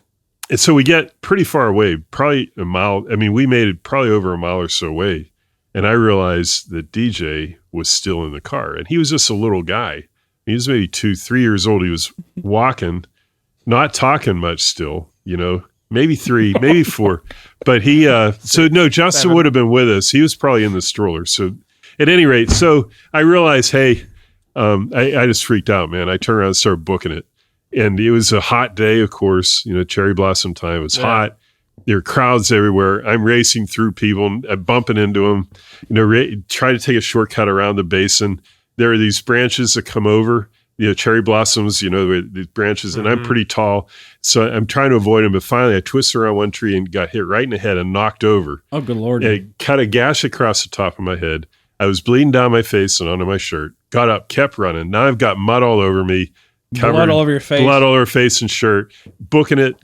so we get pretty far away, probably a mile. I mean, we made it probably over a mile or so away, and I realized that DJ was still in the car, and he was just a little guy. He was maybe 2-3 years old. He was walking, not talking much still, maybe 3, maybe 4. But Justin 7. would have been with us. He was probably in the stroller. So at any rate, so I realized, hey, I just freaked out, man. I turned around and started booking it. And it was a hot day, of course, cherry blossom time. It was hot. There were crowds everywhere. I'm racing through people, bumping into them, trying to take a shortcut around the basin. There are these branches that come over, cherry blossoms, these branches, and I'm pretty tall. So I'm trying to avoid them. But finally, I twisted around one tree and got hit right in the head and knocked over. Oh, good Lord. And it cut a gash across the top of my head. I was bleeding down my face and onto my shirt. Got up, kept running. Now I've got mud all over me. Blood all over your face. Blood all over face and shirt. Booking it.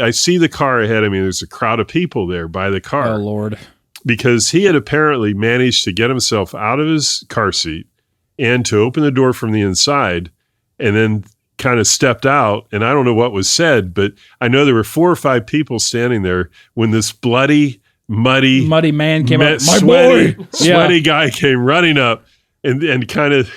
I see the car ahead of me. There's a crowd of people there by the car. Oh, Lord. Because he had apparently managed to get himself out of his car seat and to open the door from the inside and then kind of stepped out. And I don't know what was said, but I know there were 4 or 5 people standing there when this muddy man came up. Sweaty guy came running up and kind of...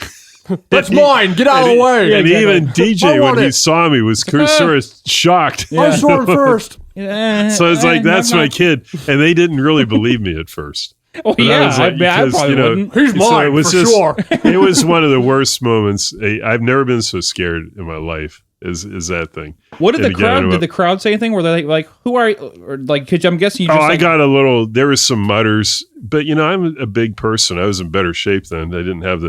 That's mine. Get out of the way. And even DJ, when he saw me, was sort of shocked. I saw him first. So it's like, that's my kid. And they didn't really believe me at first. Oh, but yeah. I probably wouldn't. He's mine, sure. It was one of the worst moments. I've never been so scared in my life as that thing. What did the crowd say anything? Were they like, who are you? Or like, cause I'm guessing you just I got a little, there was some mutters, but I'm a big person. I was in better shape then. I didn't have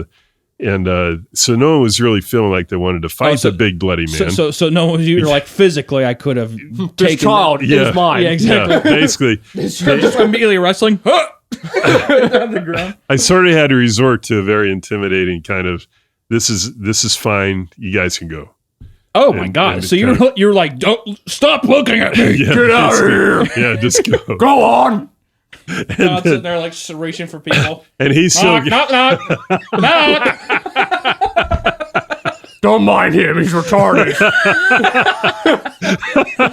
so no one was really feeling like they wanted to fight the big bloody man. So no one was, you were like, physically, I could have this taken child is mine. Yeah, exactly. Yeah, basically. Just immediately wrestling. On the ground. I sort of had to resort to a very intimidating kind of, this is fine. You guys can go. Oh my God! So you were like, don't stop looking at me. Yeah, get out of here. Yeah, just go. Go on. I'm sitting there like reaching for people. And he's still knock. Don't mind him. He's retarded.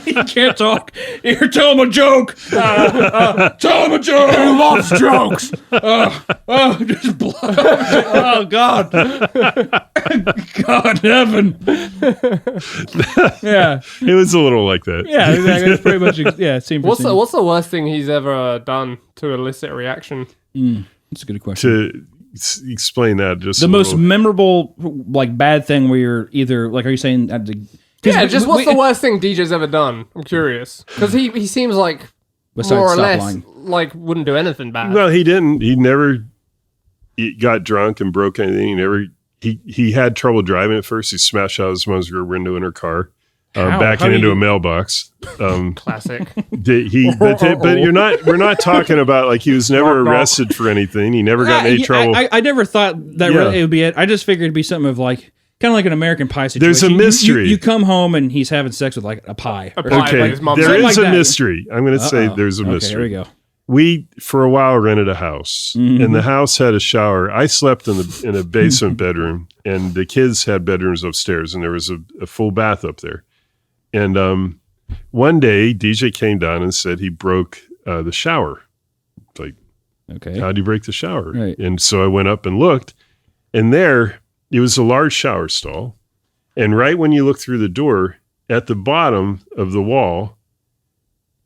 He can't talk. Here, tell him a joke. Tell him a joke. He loves jokes. Just blood. Oh God. God heaven. Yeah. It was a little like that. Yeah, exactly. It's pretty much. Yeah. It What's the worst thing he's ever done to elicit a reaction? That's a good question. To explain that, just the most memorable, like, bad thing where you're either like, are you saying? What's the worst thing DJ's ever done? I'm curious because he seems like more or less like wouldn't do anything bad. Well, he didn't. He never got drunk and broke anything. He had trouble driving at first. He smashed out his mom's rear window in her car, backing into a mailbox. Classic. But we're not talking about like he was never arrested for anything. He never got in any trouble. I never thought that really it would be it. I just figured it'd be something of like kind of like an American Pie situation. There's a mystery. You come home and he's having sex with like a pie. Okay, there is a mystery. I'm going to say there's a mystery. Here we go. We for a while rented a house, and the house had a shower. I slept in a basement bedroom, and the kids had bedrooms upstairs, and there was a full bath up there. And one day, DJ came down and said he broke the shower. It's like, okay, how'd you break the shower? Right. And so I went up and looked, and there it was a large shower stall. And right when you look through the door, at the bottom of the wall,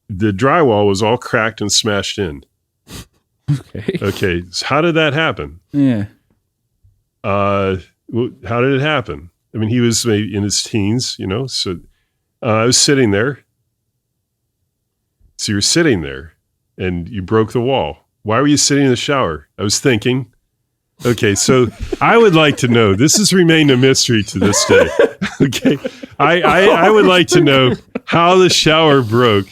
the drywall was all cracked and smashed in. Okay. So how did that happen? Yeah. How did it happen? I mean, he was maybe in his teens, so I was sitting there. So you're sitting there and you broke the wall. Why were you sitting in the shower? I was thinking. Okay, so I would like to know, this has remained a mystery to this day. Okay. I would like to know how the shower broke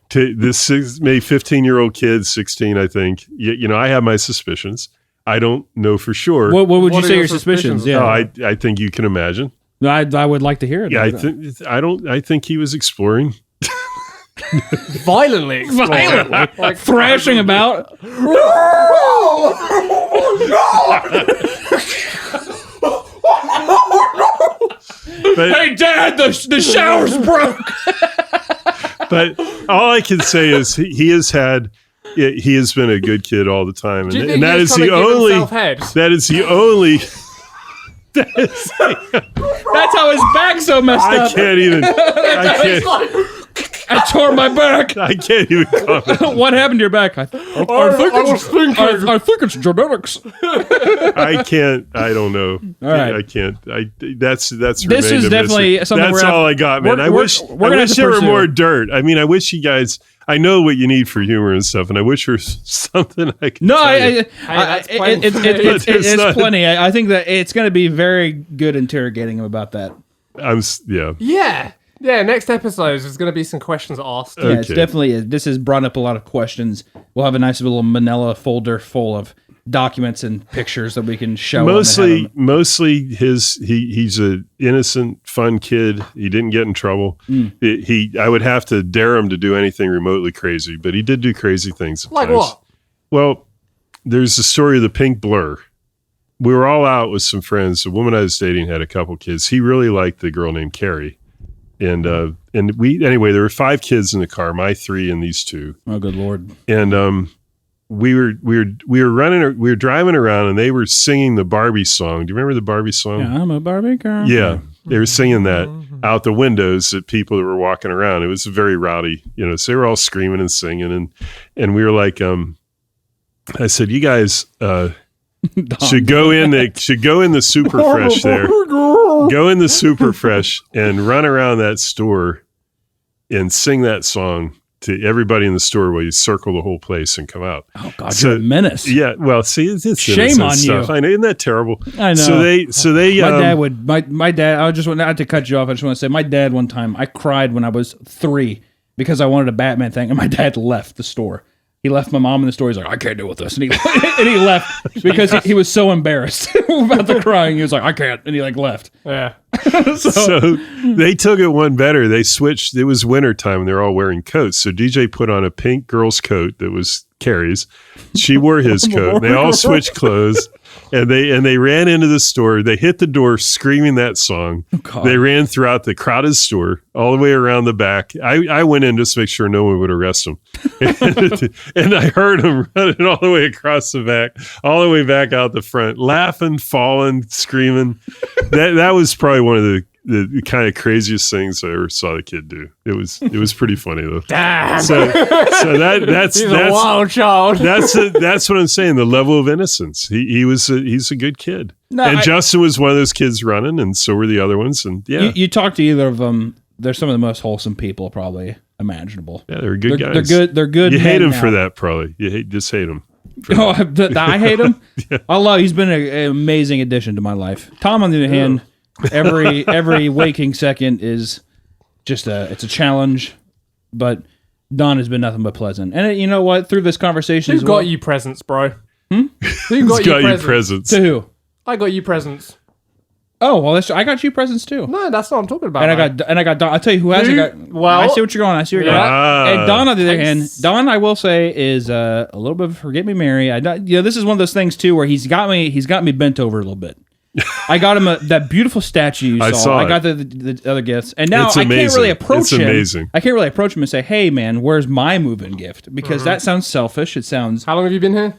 to this maybe 15-year-old kid, 16, I think. I have my suspicions. I don't know for sure. What would you say your suspicions? Yeah. I think you can imagine. I would like to hear it. Yeah, I think he was exploring. Violently exploring. Like thrashing about. But, hey, Dad, the shower's broke. But all I can say is he has been a good kid all the time, and that is the only. That's how his back's so messed up. I can't even. I tore my back. I can't even comment. What happened to your back? I think it's genetics. I can't. I don't know. All right. I can't. That's This remained is a definitely mystery. something That's we're all gonna- I got, man. I we're wish gonna have to there were pursue. more dirt. I mean, I wish you guys. I know what you need for humor and stuff, and I wish there was something I could. No, tell you. that's plenty. it's There's not- plenty. I think that it's going to be very good interrogating him about that. Yeah. Yeah, next episode there's going to be some questions asked. Yeah, it's Okay. definitely. This has brought up a lot of questions. We'll have a nice little manila folder full of documents and pictures that we can show. him and have him- Mostly he's a innocent, fun kid. He didn't get in trouble. I would have to dare him to do anything remotely crazy, but he did do crazy things. at Like times. what? Well, there's the story of the pink blur. We were all out with some friends. The woman I was dating had a couple kids. He really liked the girl named Carrie. And there were 5 kids in the car, my 3 and these 2. Oh, good Lord. And we were driving around and they were singing the Barbie song. Do you remember the Barbie song? Yeah, I'm a Barbie girl. Yeah. They were singing that out the windows at people that were walking around. It was very rowdy, so they were all screaming and singing. And we were like, I said, you guys should go in the Super Fresh there. Go in the Super Fresh and run around that store and sing that song to everybody in the store while you circle the whole place and come out. Oh God, you're a menace. Yeah, well, see, it's Shame innocent on stuff. you. I know, isn't that terrible? I know. So they My dad would. My dad. I just want not to cut you off. I just want to say, my dad one time I cried when I was 3 because I wanted a Batman thing, and my dad left the store. He left my mom in the store. He's like, I can't deal with this, and he and he left because he was so embarrassed about the crying. He was like, I can't, and he left. Yeah. So they took it one better. They switched. It was winter time and they're all wearing coats. So DJ put on a pink girl's coat that was Carrie's. She wore his coat. They all switched clothes and they ran into the store. They hit the door screaming that song. God. They ran throughout the crowded store all the way around the back. I went in just to make sure no one would arrest them. And I heard them running all the way across the back, all the way back out the front, laughing, falling, screaming. That was probably one of the kind of craziest things I ever saw the kid do. It was pretty funny though. Damn. So that's He's a wild child. that's what I'm saying. The level of innocence. He's a good kid. No, and I- Justin was one of those kids running, and so were the other ones. And yeah, You talk to either of them. They're some of the most wholesome people probably imaginable. yeah, they're good They're guys. good. They're good. You hate men him for now. that, probably. Just hate him. Oh, I hate him. I love. He's been an amazing addition to my life. Tom, on the other hand, every waking second is just it's a challenge. But Don has been nothing but pleasant. And you know what? Through this conversation, Who as well, got you presents, bro? Hmm? Who got, He's got you you presents? presents. to who? I got you presents. Oh well, I got you presents too. No, that's what I'm talking about. And mate. I got Don. I'll tell you who hasn't Who- got. well- I see what you're going. I see what you're going. Ah. And Don, on the other hand, Thanks. Don, I will say, is a little bit of forget me Mary. This is one of those things too where he's got me bent over a little bit. I got him that beautiful statue you I saw. saw I it. got the other gifts, and now It's I can't amazing. really approach It's him. amazing. I can't really approach him and say, "Hey, man, where's my move-in gift?" Because that sounds selfish. It sounds How long have you been here?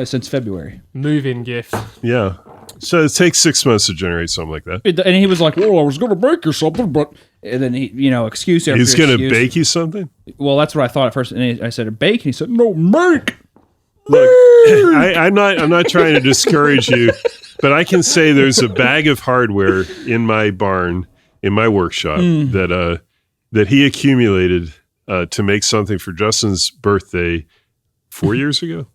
since February. Move-in gift. Yeah. So it takes 6 months to generate something like that. And he was like, "Well, I was going to bake you something, but," and then he, excuse after He's going to excuse. bake you something? Well, that's what I thought at first, and I said, "Bake," and he said, "No, make." Look, I'm not trying to discourage you, but I can say there's a bag of hardware in my barn, in my workshop, that he accumulated to make something for Justin's birthday 4 years ago.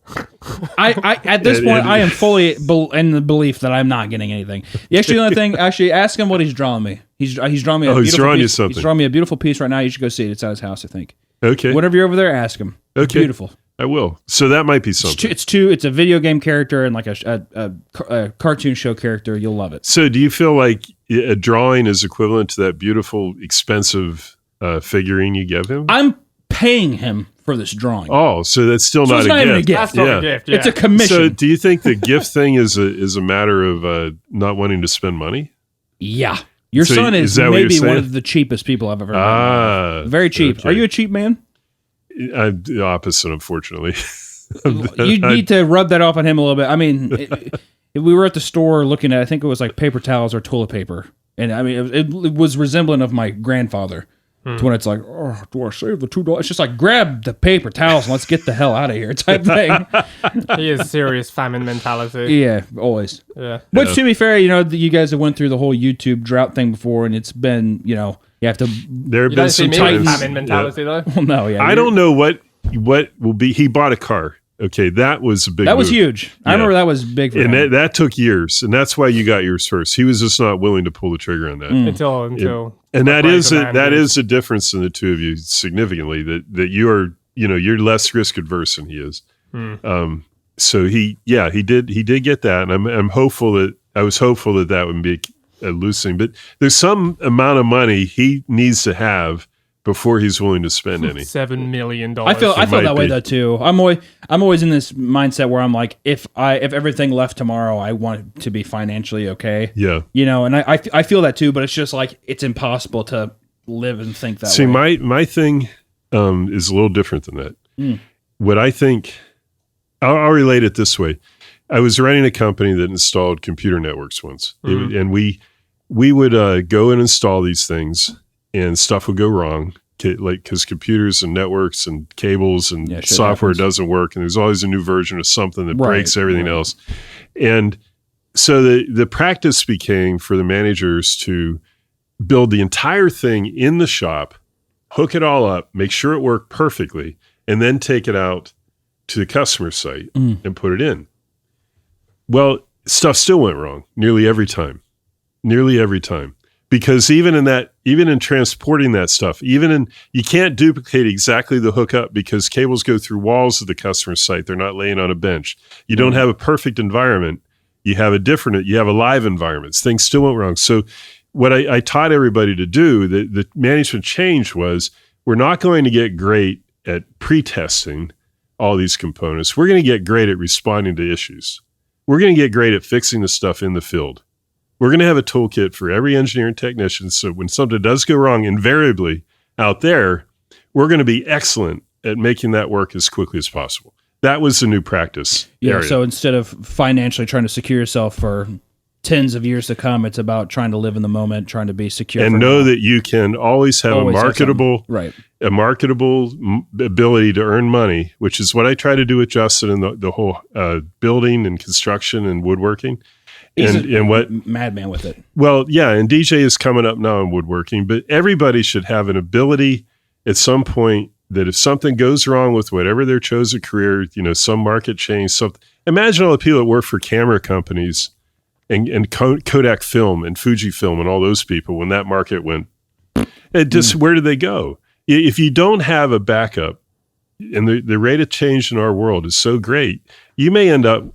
I at this point, I am fully in the belief that I'm not getting anything. Actually, the only thing, ask him what he's drawing me. He's drawing me. He's drawing you piece. something. He's drawing me a beautiful piece right now. You should go see it. It's at his house, I think. Okay. Whenever you're over there, ask him. It's Okay. beautiful. I will. So that might be something. It's a video game character and like a cartoon show character. You'll love it. So do you feel like a drawing is equivalent to that beautiful, expensive figurine you give him? I'm paying him for this drawing. Oh, so that's still So not, it's a not gift. even a gift. That's not Yeah. a gift. Yeah. It's a commission. So do you think the gift thing is a matter of not wanting to spend money? Yeah. Your So son is is that what you're maybe one saying? of the cheapest people I've ever met. Ah, Very cheap. okay. Are you a cheap man? I'm the opposite, unfortunately. You need to rub that off on him a little bit. I mean, we were at the store looking at, I think it was like paper towels or toilet paper. And I mean, it was resemblant of my grandfather. It's when it's like, oh, do I save the $2? It's just like, grab the paper towels and let's get the hell out of here type thing. He is serious famine mentality. Yeah, always. Yeah. But to be fair, you guys have went through the whole YouTube drought thing before, and it's been, you have to. There have You been don't see some me with times. famine mentality though. Well, no, yeah. I don't know what will be. He bought a car. Okay, that was a big. That was move. huge. I remember that was big for And him. that took years, and that's why you got yours first. He was just not willing to pull the trigger on that. Until And that brave is the man that is. is a difference in the two of you significantly. That you are, you're less risk adverse than he is. So he did get that, and I'm hopeful that I was hopeful that would be a loose thing. But there's some amount of money he needs to have before he's willing to spend any. $7 million. I feel might that way be. though too. I'm always in this mindset where I'm like, if everything left tomorrow, I want it to be financially okay. Yeah. And I feel that too, but it's just like it's impossible to live and think that See, way. my thing is a little different than that. What I think, I'll relate it this way. I was running a company that installed computer networks once, and we would go and install these things, and stuff would go wrong, because computers and networks and cables and shit software happens. doesn't work, and there's always a new version of something that Right, breaks everything right. else. And so the practice became for the managers to build the entire thing in the shop, hook it all up, make sure it worked perfectly, and then take it out to the customer site and put it in. Well, stuff still went wrong nearly every time. Because even in transporting that stuff, you can't duplicate exactly the hookup because cables go through walls of the customer site. They're not laying on a bench. You don't have a perfect environment. You have a live environment. Things still went wrong. So what I taught everybody to do, the management change was, we're not going to get great at pre-testing all these components. We're going to get great at responding to issues. We're going to get great at fixing the stuff in the field. We're going to have a toolkit for every engineer and technician. So when something does go wrong, invariably out there, we're going to be excellent at making that work as quickly as possible. That was the new practice area. So instead of financially trying to secure yourself for tens of years to come, it's about trying to live in the moment, trying to be secure. And for know now. that you can always have Always a have marketable, something. Right. a marketable ability to earn money, which is what I try to do with Justin and the whole building and construction and woodworking. He's And what madman with it. Well, yeah, and DJ is coming up now in woodworking, but everybody should have an ability at some point that if something goes wrong with whatever their chosen career, some market change, something. Imagine all the people that work for camera companies and Kodak Film and Fujifilm and all those people when that market went. Where did they go? If you don't have a backup, and the rate of change in our world is so great, you may end up.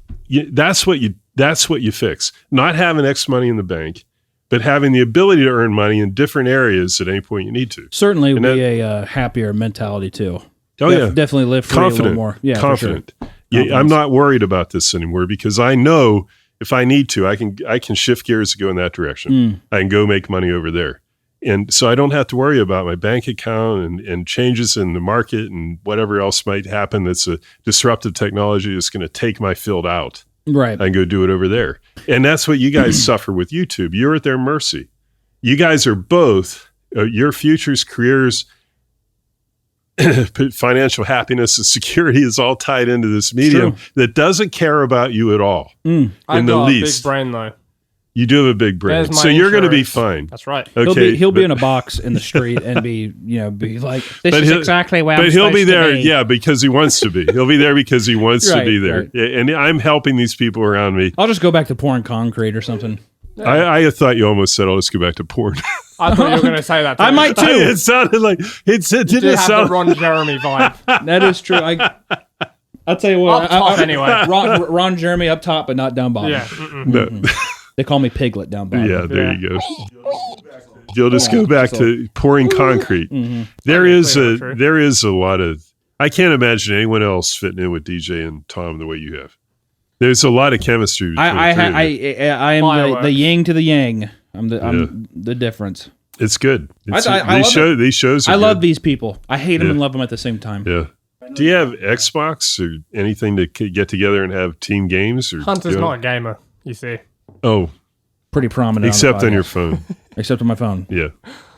That's what you fix. Not having X money in the bank, but having the ability to earn money in different areas at any point you need to. Certainly And would be a happier mentality too. Oh yeah, Definitely live free a little more. Yeah, confident. For sure. Yeah, I'm not worried about this anymore because I know if I need to, I can shift gears to go in that direction. I can go make money over there. And so I don't have to worry about my bank account and changes in the market and whatever else might happen that's a disruptive technology that's going to take my field out. Right. I can go do it over there. And that's what you guys suffer with YouTube. You're at their mercy. You guys are both, your futures, careers, financial happiness and security is all tied into this medium that doesn't care about you at all. I've in the got least. a big brain though. You do have a big brain. There's my So you're going to be insurance. fine. That's right. Okay. He'll be but- in a box in the street and be like, this But is he'll- exactly where But I'm he'll be supposed to there, be. yeah, because he wants to be. He'll be there because he wants to Right, be there. right. And I'm helping these people around me. I'll just go back to pouring concrete or something. I thought you almost said, "Oh, let's go back to porn." I thought you were going to say that. I might too. it sounded like it You do didn't have sound. the Ron Jeremy vibe. That is true. I'll tell you what. Up top anyway. Ron Jeremy up top, but not down bottom. Yeah. No. They call me Piglet down bottom. Yeah, there Yeah. you go. You'll just go back to pouring concrete. There is Pretty true. there is a lot of. I can't imagine anyone else fitting in with DJ and Tom the way you have. There's a lot of chemistry. Between I the three of you. am Fireworks. the yin to the yang. I'm the difference. It's good. It's, I these love these shows. Are I love good. these people. I hate them Yeah. and love them at the same time. Yeah. Do you have Xbox or anything to get together and have team games? Or Hunter's do- not a gamer, you see. Oh, Pretty prominent. except on, on the your podcast. phone. Except on my phone. Yeah.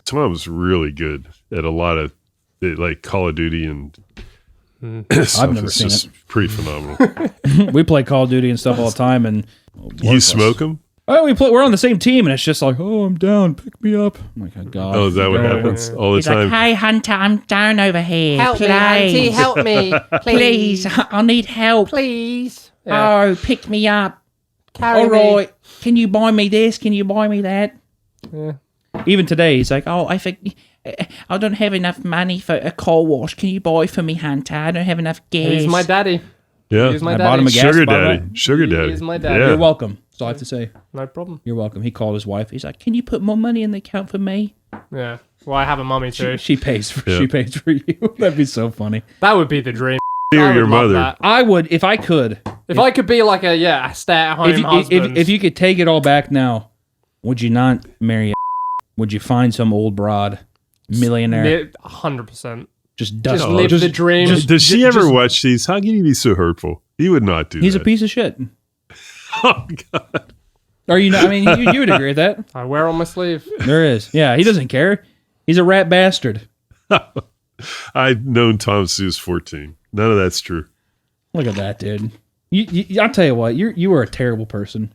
Tom's really good at a lot of like Call of Duty and I've never seen it. Pretty phenomenal. We play Call of Duty and stuff all the time, and You smoke them? oh, we're on the same team, and it's just like, oh, I'm down, pick me up. I'm like, oh god. Oh, is that what happens all the He's time? like, hey, Hunter, I'm down over here. Help me, Auntie, help me. Please, I need help. Please. Yeah. Oh, pick me up. Carry All me. right. Can you buy me this? Can you buy me that? Even today, he's like, Oh, I don't have enough money for a car wash. Can you buy for me, Hunter? I don't have enough gas. He's my daddy. Yeah. He's my I daddy. bought him a gas Sugar bottle. daddy. Sugar He daddy. is my daddy. Yeah. You're welcome. That's all I have to say. No problem. You're welcome. He called his wife. He's like, can you put more money in the account for me? Yeah. Well, I have a mummy too. She pays for Yeah. she pays for you. That'd be so funny. That would be the dream. Or I would your love mother. that. I would if I could. If I could be like a stay-at-home If you, husband. if you could take it all back now, would you not marry a Would you find some old broad millionaire? 100%. Just Just dust. live the dream. Does she ever watch these? How can you be so hurtful? He would not do He's a that. piece of shit. Oh, God. Are you not? I mean, you would agree with that. I wear on my sleeve. There is. Yeah, he doesn't care. He's a rat bastard. I've known Tom since he was 14. None of that's true. Look at that, dude. I'll tell you what. You are a terrible person.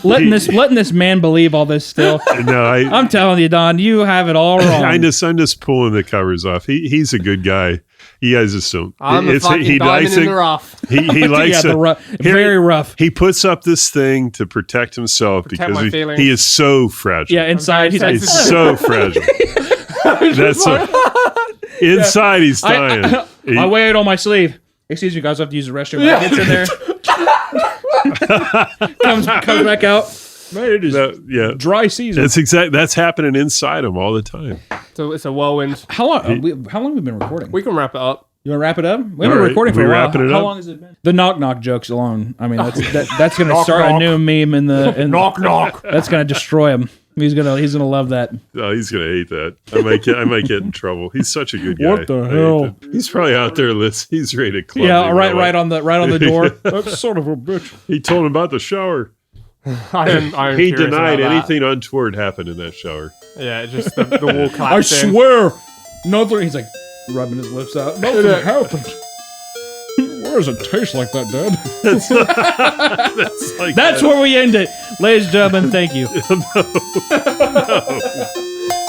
letting this man believe all this still. No, I'm telling you, Don, you have it all wrong. I'm just pulling the covers off. He's a good guy. He guys just don't. I'm a fucking diamond in the rough. He likes yeah, it. very rough. He puts up this thing to protect himself Protect my because feelings. he is so fragile. Yeah, inside he's like, He's so fragile. That's inside he's dying. I wear it on my sleeve. Excuse me, guys. I have to use the restroom. Yeah. Gets in there. comes back out. Man, it is yeah, dry season. that's happening inside him all the time. So it's a whirlwind. How long? How long have we been recording? We can wrap it up. You want to wrap it up? We've All been right, recording for we a while. wrapping it How up? long has it been? The knock jokes alone. I mean, that's going to Knock, start knock. a new meme in the. Knock, knock. That's going to destroy him. He's gonna love that. Oh, he's gonna hate that. I might get in trouble. He's such a good guy. What the I hate hell? that. He's probably out there listening. He's ready to club Yeah, me, right bro. on the door. That son of a bitch. He told him about the shower. I'm He curious denied about that. anything untoward happened in that shower. Yeah, just the wall collapsed I in. swear, nothing. He's like rubbing his lips out. Nothing happened. Why does it taste like that, Dad? That's like That's where we end it, ladies and gentlemen. Thank you. no.